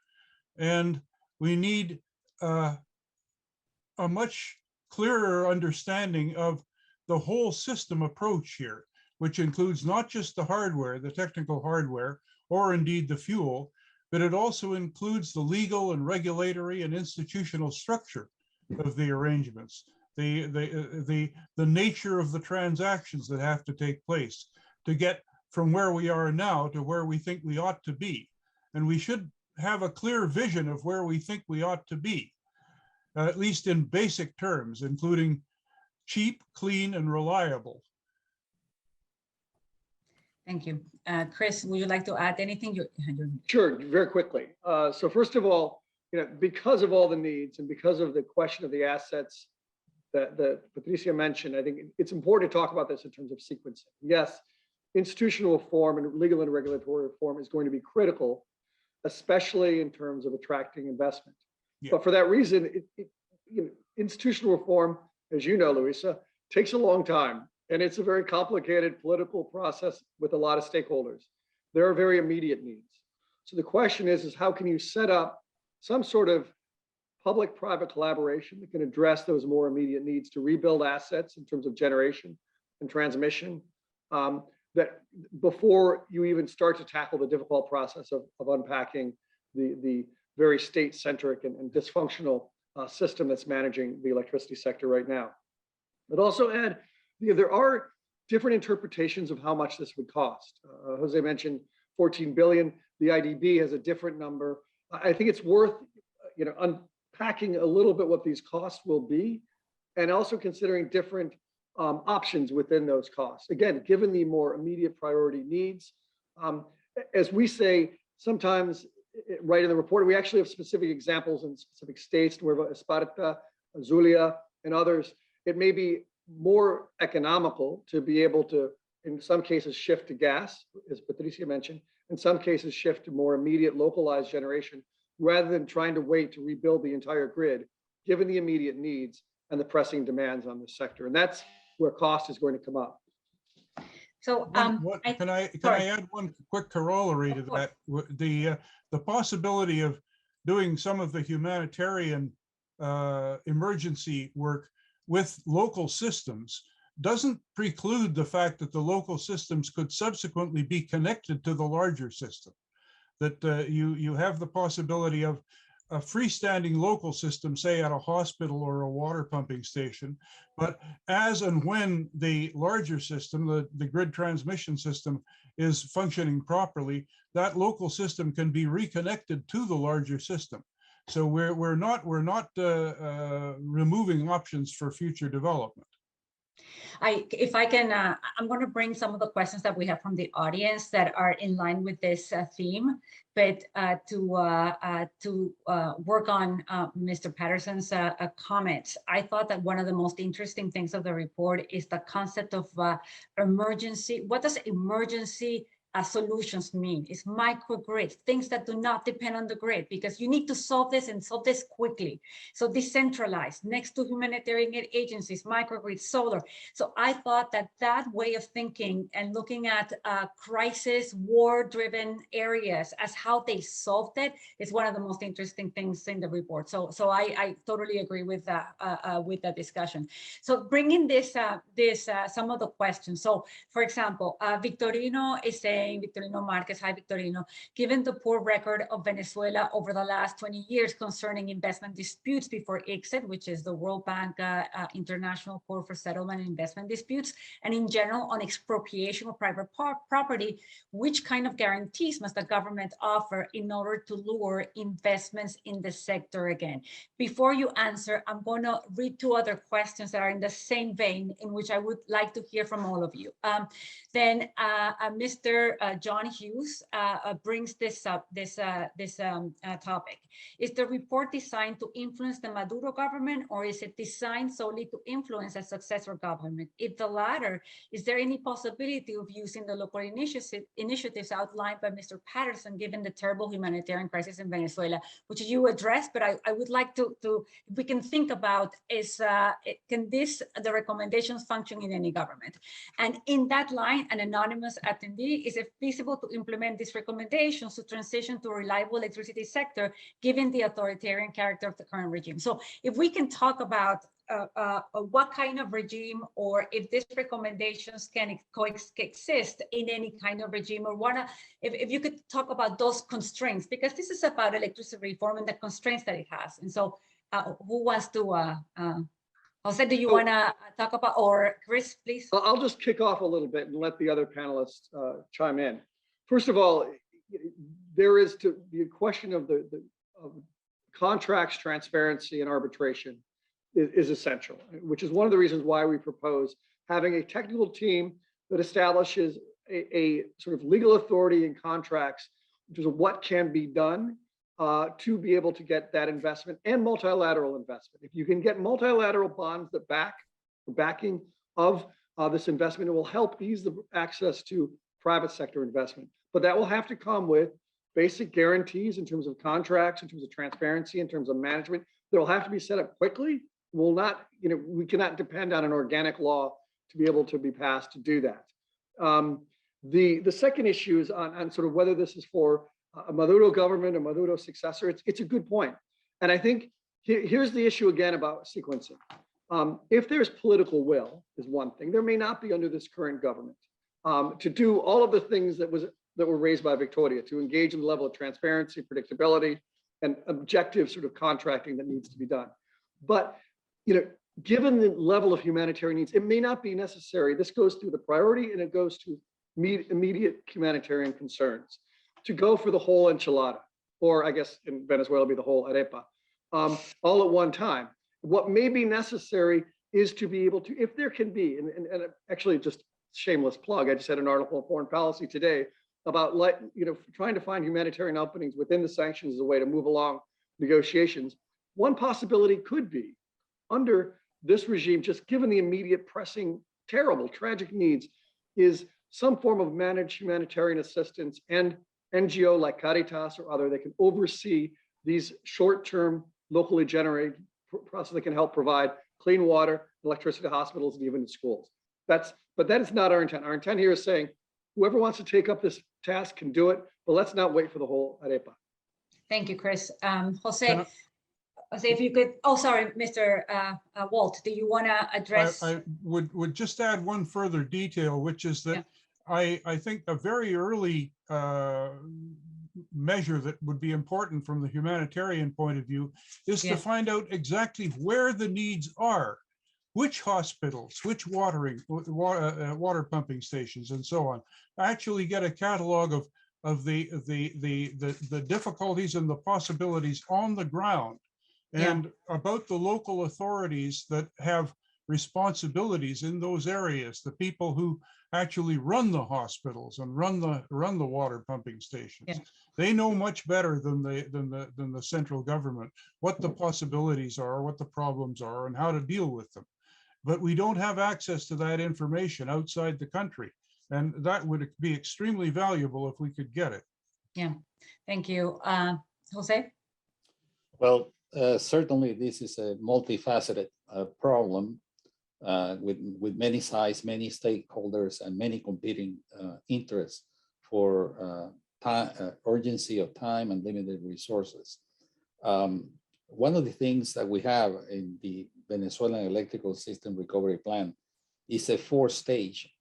And we need a much clearer understanding of the whole system approach here, which includes not just the hardware, the technical hardware, or indeed the fuel, but it also includes the legal and regulatory and institutional structure of the arrangements, the nature of the transactions that have to take place to get from where we are now to where we think we ought to be. And we should have a clear vision of where we think we ought to be, at least in basic terms, including cheap, clean, and reliable. Thank you. Chris, would you like to add anything? Sure, very quickly. So first of all, because of all the needs and because of the question of the assets that Patricia mentioned, I think it's important to talk about this in terms of sequencing. Yes, institutional reform and legal and regulatory reform is going to be critical, especially in terms of attracting investment. Yeah. But for that reason, institutional reform, as you know, Luisa, takes a long time. And it's a very complicated political process with a lot of stakeholders. There are very immediate needs. So the question is how can you set up some sort of public-private collaboration that can address those more immediate needs to rebuild assets in terms of generation and transmission, that before you even start to tackle the difficult process of unpacking the very state-centric and dysfunctional system that's managing the electricity sector right now. But also add, there are different interpretations of how much this would cost. Jose mentioned 14 billion. The IDB has a different number. I think it's worth, unpacking a little bit what these costs will be, and also considering different options within those costs. Again, given the more immediate priority needs, as we say, sometimes right in the report, we actually have specific examples in specific states, Nueva Esparta, Zulia, and others. It may be more economical to be able to, in some cases, shift to gas, as Patricia mentioned, in some cases, shift to more immediate localized generation, rather than trying to wait to rebuild the entire grid, given the immediate needs and the pressing demands on this sector. And that's where cost is going to come up. So can I add one quick corollary to that? The possibility of doing some of the humanitarian emergency work with local systems doesn't preclude the fact that the local systems could subsequently be connected to the larger system. That you have the possibility of a freestanding local system, say at a hospital or a water pumping station, but as and when the larger system, the grid transmission system, is functioning properly, that local system can be reconnected to the larger system. So we're not removing options for future development. If I can, I'm going to bring some of the questions that we have from the audience that are in line with this theme, but to work on Mr. Patterson's comments. I thought that one of the most interesting things of the report is the concept of emergency. What does emergency solutions mean? It's microgrid, things that do not depend on the grid, because you need to solve this and solve this quickly. So decentralized, next to humanitarian aid agencies, microgrid, solar. So I thought that that way of thinking and looking at crisis, war-driven areas as how they solved it is one of the most interesting things in the report. So I totally agree with the discussion. So bringing this some of the questions. So for example, Victorino is saying, Victorino Marquez, hi Victorino, given the poor record of Venezuela over the last 20 years concerning investment disputes before ICSID, which is the World Bank International Court for Settlement and Investment Disputes, and in general on expropriation of private property, which kind of guarantees must the government offer in order to lure investments in the sector again? Before you answer, I'm going to read two other questions that are in the same vein, in which I would like to hear from all of you. Then Mr. John Hughes brings this up, this topic. Is the report designed to influence the Maduro government, or is it designed solely to influence a successor government? If the latter, is there any possibility of using the local initiatives outlined by Mr. Patterson, given the terrible humanitarian crisis in Venezuela, which you addressed, but I would like to if we can think about is, can the recommendations function in any government? And in that line, an anonymous attendee, is it feasible to implement these recommendations to transition to a reliable electricity sector, given the authoritarian character of the current regime? So if we can talk about what kind of regime, or if these recommendations can coexist in any kind of regime, or if you could talk about those constraints, because this is about electricity reform and the constraints that it has. And so who wants to, Jose, do you want to talk about, or Chris, please? I'll just kick off a little bit and let the other panelists chime in. First of all, there is the question of of contracts, transparency, and arbitration is essential, which is one of the reasons why we propose having a technical team that establishes a sort of legal authority in contracts, which is what can be done to be able to get that investment and multilateral investment. If you can get multilateral bonds that backing of this investment, it will help ease the access to private sector investment. But that will have to come with basic guarantees in terms of contracts, in terms of transparency, in terms of management. That will have to be set up quickly. We cannot depend on an organic law to be able to be passed to do that. The second issue is on sort of whether this is for a Maduro government, a Maduro successor. It's a good point. And I think Here's the issue again about sequencing. If there's political will is one thing, there may not be under this current government to do all of the things that were raised by Victoria, to engage in the level of transparency, predictability, and objective sort of contracting that needs to be done. But, given the level of humanitarian needs, it may not be necessary. This goes through the priority and it goes to immediate humanitarian concerns to go for the whole enchilada, or I guess in Venezuela be the whole arepa, all at one time. What may be necessary is to be able to, if there can be, and actually just shameless plug, I just had an article on foreign policy today about trying to find humanitarian openings within the sanctions as a way to move along negotiations. One possibility could be under this regime, just given the immediate pressing, terrible, tragic needs, is some form of managed humanitarian assistance and NGO like Caritas or other that can oversee these short-term, locally generated processes that can help provide clean water, electricity to hospitals, and even to schools. But that is not our intent. Our intent here is saying, whoever wants to take up this task can do it, but let's not wait for the whole arepa. Thank you, Chris. Jose, if you could, oh, sorry, Mr. Walt, do you want to address? I would just add one further detail, which is that I think a very early measure that would be important from the humanitarian point of view is to find out exactly where the needs are, which hospitals, which water pumping stations, and so on. Actually get a catalog of the difficulties and the possibilities on the ground, and about the local authorities that have responsibilities in those areas, the people who actually run the hospitals and run the water pumping stations. They know much better than the central government what the possibilities are, what the problems are, and how to deal with them. But we don't have access to that information outside the country, and that would be extremely valuable if we could get it. Yeah, thank you. Jose? Well, certainly this is a multifaceted problem with many sides, many stakeholders, and many competing interests for urgency of time and limited resources. One of the things that we have in the Venezuelan electrical system recovery plan is a 4-stage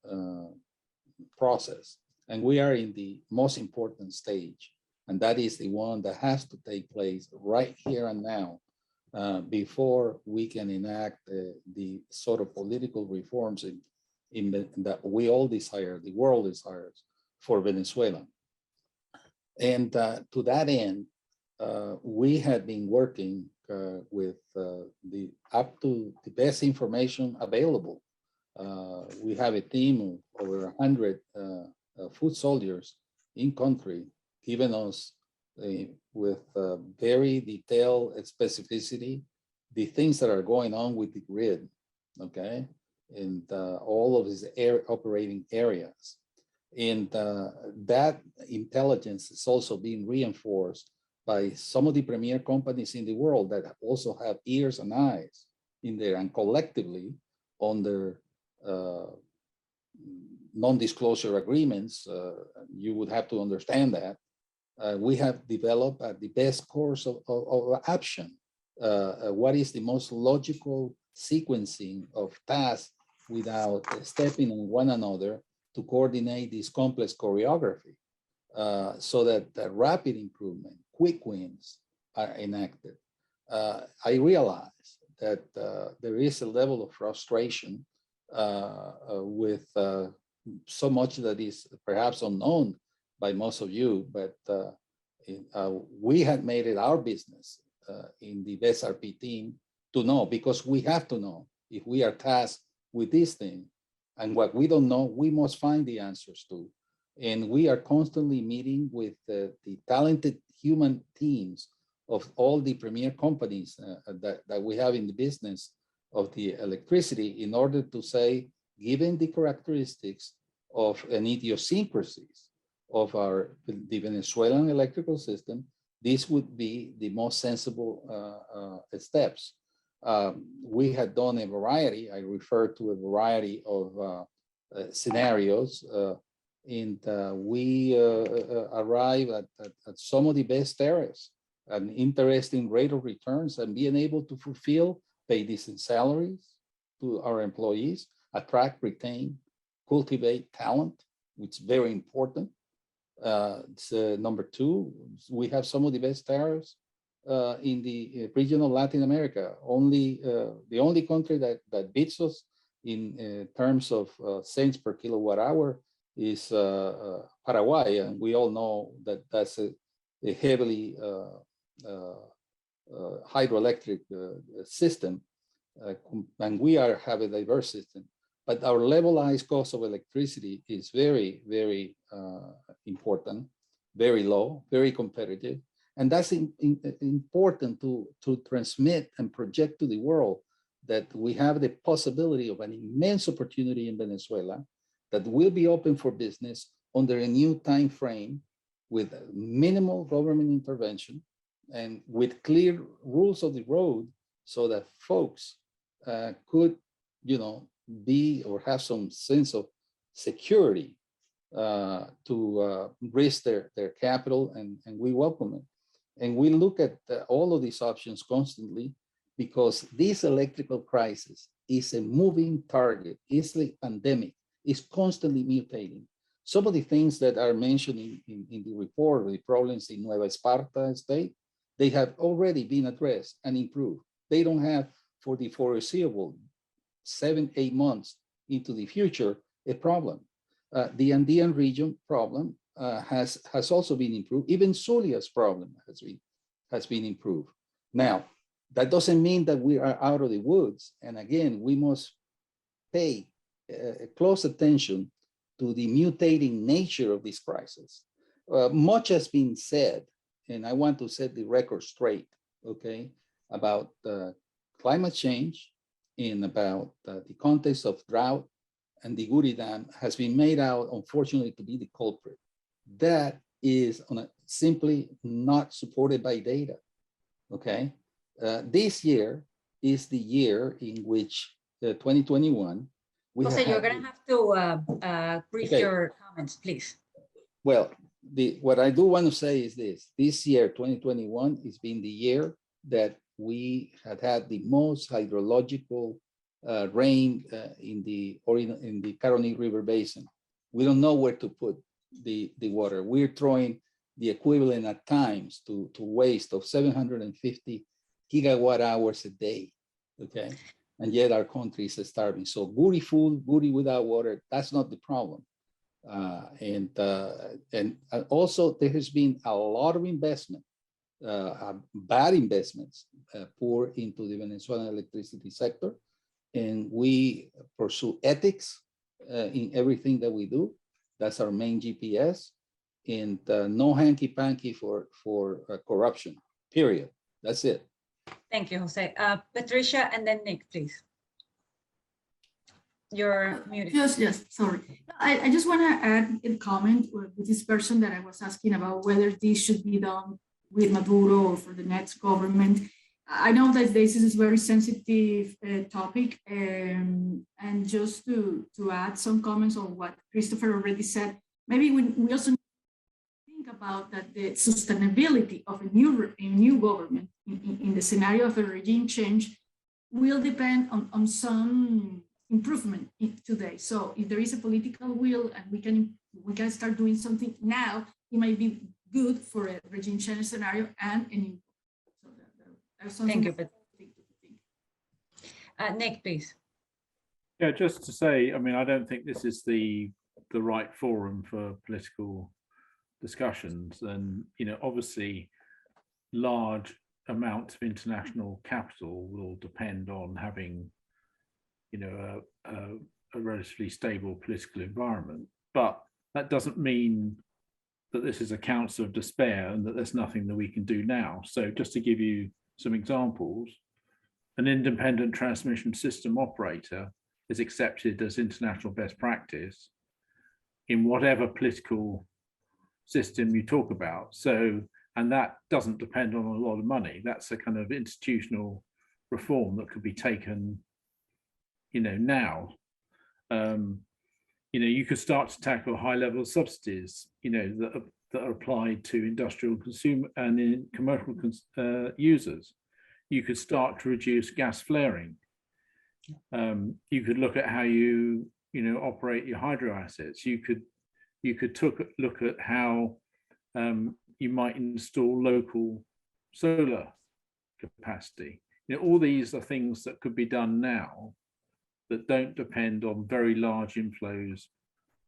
process. And we are in the most important stage. And that is the one that has to take place right here and now before we can enact the sort of political reforms that we all desire, the world desires for Venezuela. And to that end, we had been working with up to the best information available. We have a team of over 100 foot soldiers in country, giving us with very detailed specificity the things that are going on with the grid, okay, and all of these operating areas. And that intelligence is also being reinforced by some of the premier companies in the world that also have ears and eyes in there, and collectively on their non-disclosure agreements, you would have to understand that, we have developed the best course of action. What is the most logical sequencing of tasks without stepping on one another to coordinate this complex choreography so that the rapid improvement, quick wins are enacted. I realize that there is a level of frustration with so much that is perhaps unknown by most of you, but we had made it our business in the SRP team to know, because we have to know if we are tasked with this thing, and what we don't know, we must find the answers to. And we are constantly meeting with the talented human teams of all the premier companies that we have in the business of the electricity, in order to say, given the characteristics of an idiosyncrasies of the Venezuelan electrical system, this would be the most sensible steps. We had done a variety, I refer to a variety of scenarios, and we arrive at some of the best areas an interesting rate of returns, and being able to fulfill, pay decent salaries to our employees, attract, retain, cultivate talent, which is very important. Number two, we have some of the best tariffs in the region of Latin America. The only country that beats us in terms of cents per kilowatt hour is Paraguay, and we all know that that's a heavily hydroelectric system, and we have a diverse system. But our levelized cost of electricity is very, very important, very low, very competitive. And that's important to transmit and project to the world that we have the possibility of an immense opportunity in Venezuela that will be open for business under a new time frame with minimal government intervention and with clear rules of the road so that folks could, be or have some sense of security to risk their capital, and we welcome it. And we look at all of these options constantly because this electrical crisis is a moving target. It's like pandemic. It's constantly mutating. Some of the things that are mentioned in the report, the problems in Nueva Esparta state, they have already been addressed and improved. They don't have, for the foreseeable 7-8 months into the future, a problem. The Andean region problem has also been improved. Even Zulia's problem has been improved. Now, that doesn't mean that we are out of the woods. And again, we must pay close attention to the mutating nature of this crisis. Much has been said, and I want to set the record straight, okay, about climate change and about the context of drought, and the Guri Dam has been made out, unfortunately, to be the culprit. That is simply not supported by data, okay? This year is the year in which 2021, Jose, you're going to have to brief your comments, please. Well, what I do want to say is this year, 2021, has been the year that we had the most hydrological rain in the Caroni River Basin. We don't know where to put the water. We're throwing the equivalent at times to waste of 750 gigawatt hours a day, okay? And yet our country is starving. So Guri full, Guri without water, that's not the problem. And also there has been a lot of investment, bad investments poured into the Venezuelan electricity sector. And we pursue ethics in everything that we do. That's our main GPS. And no hanky-panky for corruption, period. That's it. Thank you, Jose. Patricia, and then Nick, please. You're muted. Yes, sorry. I just want to add a comment with this person that I was asking about whether this should be done with Maduro or for the next government. I know that this is a very sensitive topic, and just to add some comments on what Christopher already said, maybe we also think about that the sustainability of a new government in the scenario of a regime change will depend on some improvement today. So if there is a political will and we can start doing something now, it might be good for a regime change scenario and a new. So thank you. Nick, please. Yeah, just to say, I mean, I don't think this is the right forum for political discussions. And, obviously, large amounts of international capital will depend on having, a relatively stable political environment. But that doesn't mean that this is a council of despair and that there's nothing that we can do now. So just to give you some examples, an independent transmission system operator is accepted as international best practice in whatever political system you talk about. So, and that doesn't depend on a lot of money. That's a kind of institutional reform that could be taken, now. You could start to tackle high level subsidies, that that are applied to industrial consumer and in commercial users. You could start to reduce gas flaring. You could look at how you operate your hydro assets. You could look at how you might install local solar capacity. All these are things that could be done now that don't depend on very large inflows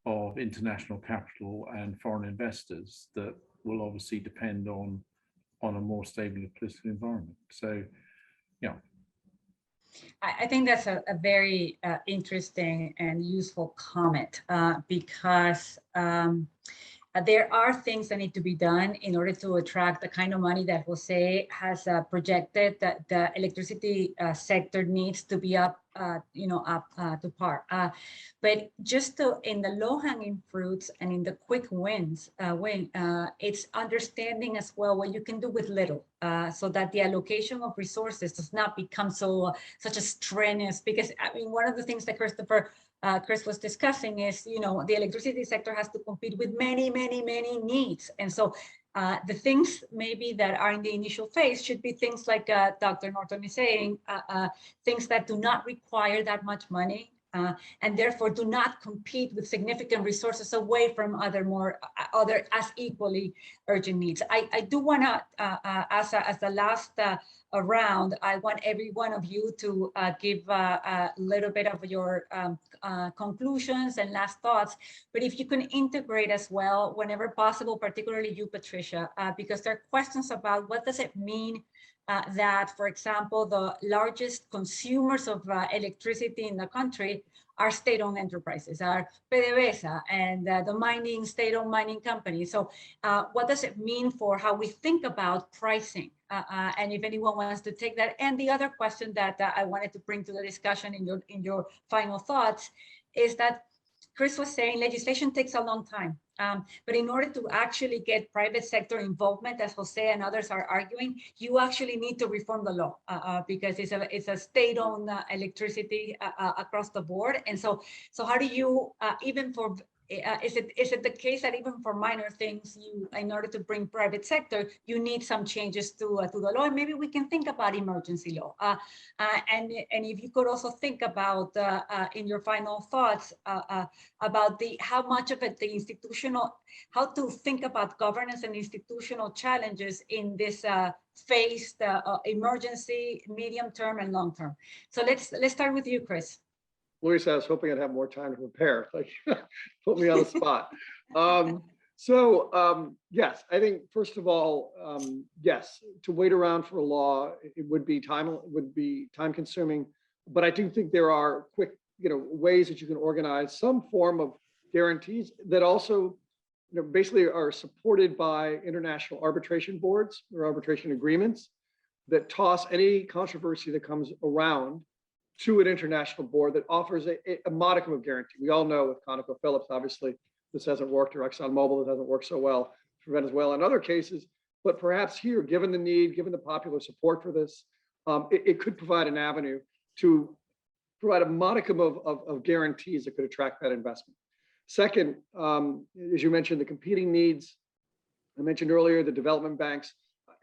of international capital and foreign investors, that will obviously depend on a more stable political environment. So, yeah. I think that's a very interesting and useful comment because there are things that need to be done in order to attract the kind of money that Jose has projected that the electricity sector needs to be up, to par. But just in the low-hanging fruits and in the quick wins, it's understanding as well what you can do with little, so that the allocation of resources does not become such a strenuous. Because I mean, one of the things that Chris was discussing is, the electricity sector has to compete with many needs. And so the things maybe that are in the initial phase should be things like Dr. Norton is saying, things that do not require that much money, and therefore do not compete with significant resources away from other as equally urgent needs. I do want to, as the last round, I want every one of you to give a little bit of your conclusions and last thoughts, but if you can integrate as well whenever possible, particularly you, Patricia, because there are questions about what does it mean that, for example, the largest consumers of electricity in the country are state-owned enterprises, are PDVSA and the state-owned mining companies. So what does it mean for how we think about pricing? And if anyone wants to take that. And the other question that I wanted to bring to the discussion in your final thoughts is that Chris was saying legislation takes a long time. But in order to actually get private sector involvement, as Jose and others are arguing, you actually need to reform the law because it's a state-owned electricity across the board. And so how do you, even for, is it the case that even for minor things, in order to bring private sector, you need some changes to the law? And maybe we can think about emergency law. And if you could also think about, in your final thoughts, about how much of it the institutional, how to think about governance and institutional challenges in this phased emergency, medium term and long term. So let's start with you, Chris. Luisa, I was hoping I'd have more time to prepare. Like, put me on the spot. Yes, I think first of all, yes, to wait around for a law, it would be time consuming. But I do think there are quick, ways that you can organize some form of guarantees that also, basically are supported by international arbitration boards or arbitration agreements that toss any controversy that comes around to an international board that offers a modicum of guarantee. We all know with ConocoPhillips, obviously, this hasn't worked, or ExxonMobil, it hasn't worked so well for Venezuela in other cases. But perhaps here, given the need, given the popular support for this, it could provide an avenue to provide a modicum of guarantees that could attract that investment. Second, as you mentioned, the competing needs. I mentioned earlier the development banks,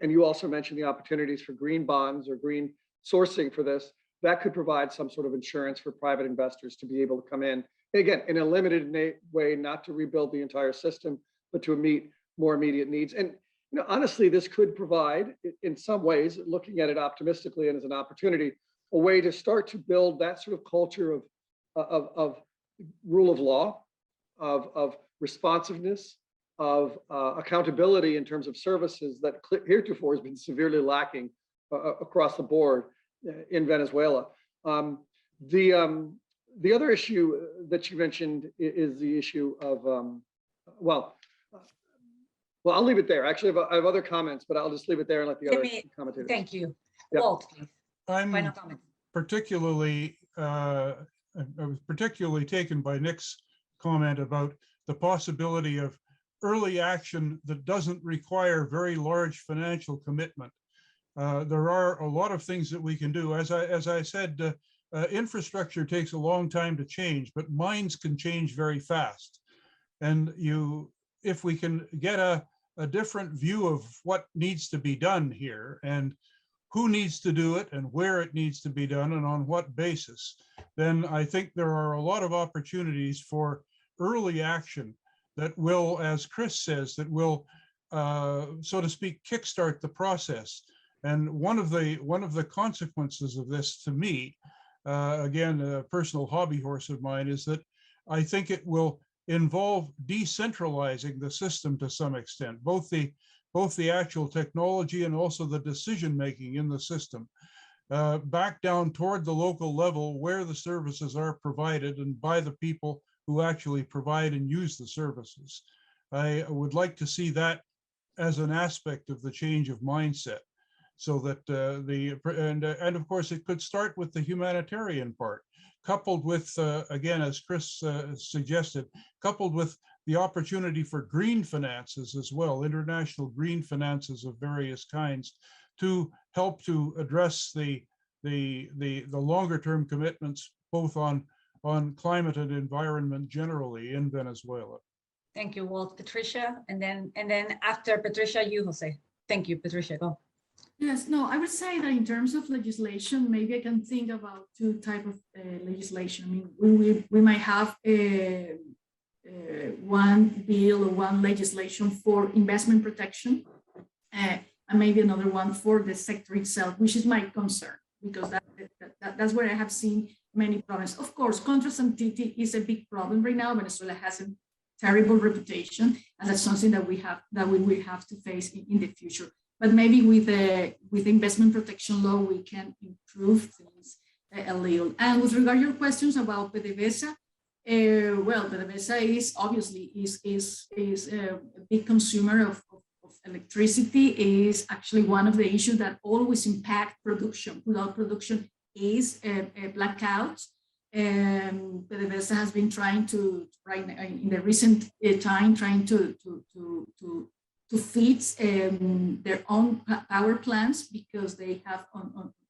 and you also mentioned the opportunities for green bonds or green sourcing for this. That could provide some sort of insurance for private investors to be able to come in, again, in a limited way, not to rebuild the entire system, but to meet more immediate needs. And honestly, this could provide, in some ways, looking at it optimistically and as an opportunity, a way to start to build that sort of culture of rule of law, of responsiveness, of accountability in terms of services that heretofore has been severely lacking across the board in Venezuela. The other issue that you mentioned is the issue of, well, I'll leave it there. Actually, I have other comments, but I'll just leave it there and let the other commentators. Thank you. Yep. Walt, please. I'm particularly, I was particularly taken by Nick's comment about the possibility of early action that doesn't require very large financial commitment. There are a lot of things that we can do. As I said, infrastructure takes a long time to change, but minds can change very fast. And if we can get a different view of what needs to be done here and who needs to do it and where it needs to be done and on what basis, then I think there are a lot of opportunities for early action that will, as Chris says, that will, so to speak, kickstart the process. And one of the consequences of this, to me, again, a personal hobby horse of mine, is that I think it will involve decentralizing the system to some extent, both the actual technology and also the decision making in the system, back down toward the local level where the services are provided and by the people who actually provide and use the services. I would like to see that as an aspect of the change of mindset, so that and of course it could start with the humanitarian part, coupled with again, as Chris suggested, coupled with the opportunity for green finances as well, international green finances of various kinds, to help to address the longer term commitments both on climate and environment generally in Venezuela. Thank you, Walt. Patricia, and then after Patricia, you, Jose. Thank you, Patricia. Go. Yes, no, I would say that in terms of legislation, maybe I can think about two types of legislation. I mean, we might have one bill or one legislation for investment protection, and maybe another one for the sector itself, which is my concern, because that's where I have seen many problems. Of course, contrast entity is a big problem right now. Venezuela has a terrible reputation, and that's something that we will have to face in the future. But maybe with investment protection law, we can improve things a little. And with regard to your questions about PDVSA, well, PDVSA is obviously a big consumer of electricity. Is actually one of the issues that always impact production. Without production is blackouts. PDVSA has been trying to, right now, in the recent time, trying to feed their own power plants, because they have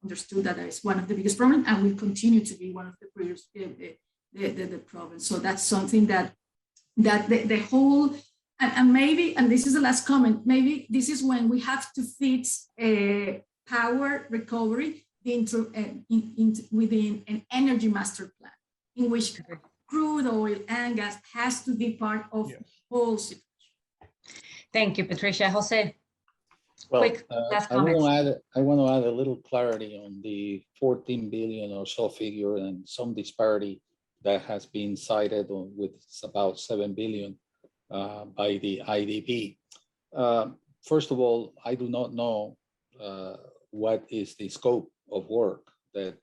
understood that is one of the biggest problems and will continue to be one of the previous the problems. So that's something that the whole, and maybe, and this is the last comment, maybe this is when we have to fit power recovery within an energy master plan, in which crude oil and gas has to be part of the whole situation. Thank you, Patricia. Jose, Well, quick last I comments. want to add a little clarity on the 14 billion or so figure and some disparity that has been cited with about 7 billion by the IDB. First of all, I do not know what is the scope of work that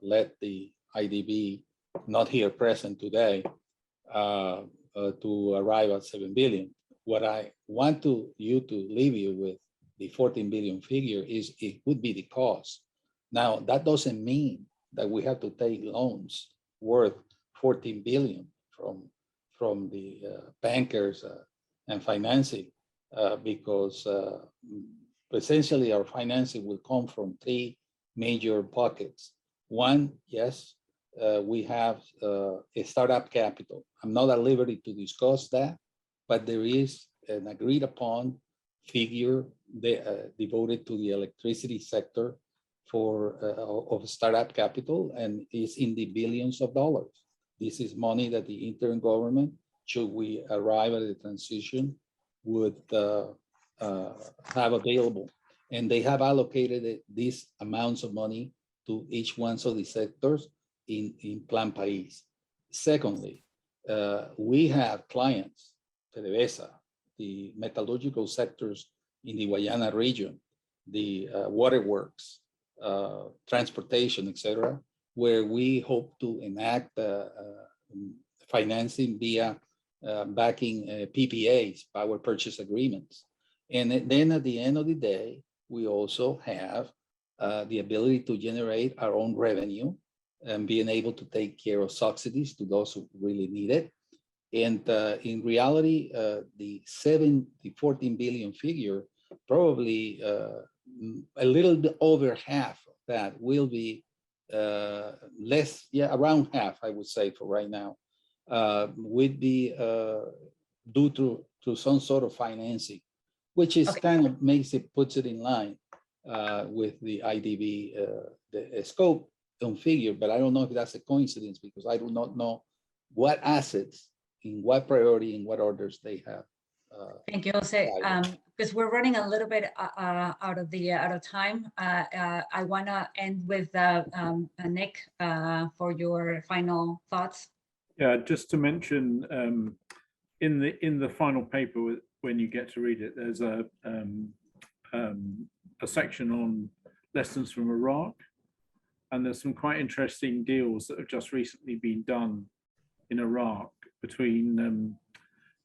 led the IDB, not here present today, to arrive at 7 billion. What I want you to leave you with, the 14 billion figure, is it would be the cost. Now, that doesn't mean that we have to take loans worth 14 billion from the bankers and financing, because essentially our financing will come from three major buckets. One, yes, we have a startup capital. I'm not at liberty to discuss that, but there is an agreed upon figure devoted to the electricity sector of startup capital, and is in the billions of dollars. This is money that the interim government, should we arrive at a transition, would have available. And they have allocated these amounts of money to each one of the sectors in Plan País. Secondly, we have clients, PDVSA, the metallurgical sectors in the Guayana region, the waterworks, transportation, etc., where we hope to enact financing via backing PPAs, power purchase agreements. And then at the end of the day, we also have the ability to generate our own revenue and being able to take care of subsidies to those who really need it. And in reality, the 14 billion figure, probably a little bit over half of that will be less, around half, I would say, for right now, would be do through some sort of financing, which is kind of puts it in line with the IDB, the scope and figure, but I don't know if that's a coincidence because I do not know what assets, in what priority, in what orders they have. Thank you, Jose. Because we're running a little bit out of time. I want to end with Nick for your final thoughts. Yeah, just to mention, in the final paper, when you get to read it, there's a section on lessons from Iraq, and there's some quite interesting deals that have just recently been done in Iraq between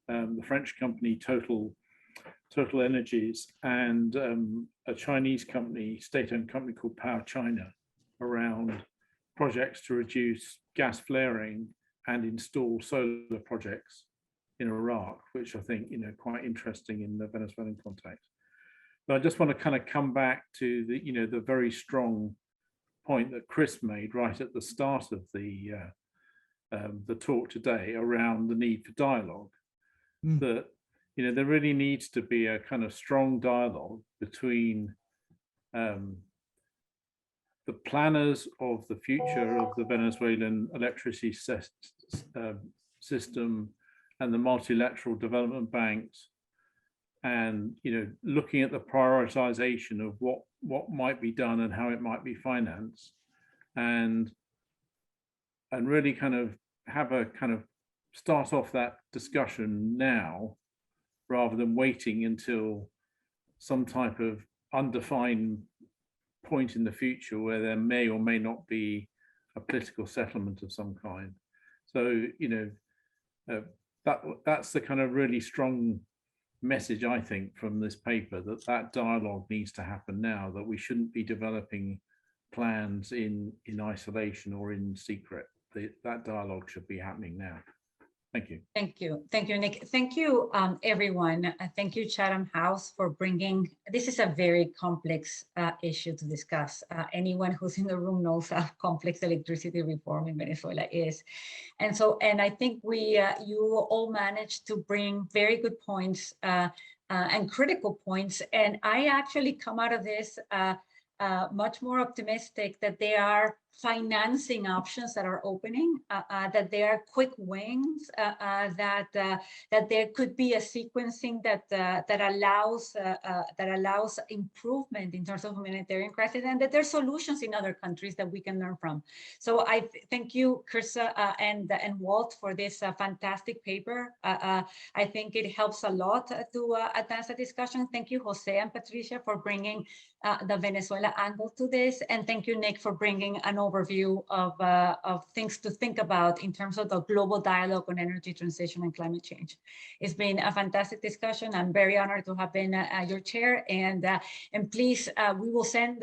the French company Total Energies and a Chinese company, state-owned company called Power China, around projects to reduce gas flaring and install solar projects in Iraq, which I think, quite interesting in the Venezuelan context. But I just want to kind of come back to the very strong point that Chris made right at the start of the talk today around the need for dialogue. That there really needs to be a kind of strong dialogue between the planners of the future of the Venezuelan electricity system and the multilateral development banks, and looking at the prioritization of what might be done and how it might be financed, and really kind of have a kind of start off that discussion now rather than waiting until some type of undefined point in the future where there may or may not be a political settlement of some kind. So that's the kind of really strong message, I think, from this paper, that dialogue needs to happen now, that we shouldn't be developing plans in isolation or in secret. That dialogue should be happening now. Thank you. Thank you. Thank you, Nick. Thank you, everyone. Thank you, Chatham House, for bringing, this is a very complex issue to discuss. Anyone who's in the room knows how complex electricity reform in Venezuela is. And I think you all managed to bring very good points and critical points. And I actually come out of this much more optimistic that there are financing options that are opening, that there are quick wins, that there could be a sequencing that allows improvement in terms of humanitarian crisis, and that there's solutions in other countries that we can learn from. So I thank you, Kirsa and Walt, for this fantastic paper. I think it helps a lot to advance the discussion. Thank you, Jose and Patricia, for bringing the Venezuela angle to this, and thank you, Nick, for bringing an overview of things to think about in terms of the global dialogue on energy transition and climate change. It's been a fantastic discussion. I'm very honored to have been your chair, and please, we will send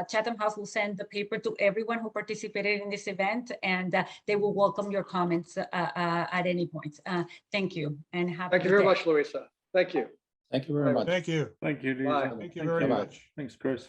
Chatham House will send the paper to everyone who participated in this event, and they will welcome your comments at any point. Thank you, and have Thank you very much, Luisa. Thank you. Thank you very much. Thank you. Thank you, Lisa. Bye. Thank you very much. Thanks, Chris.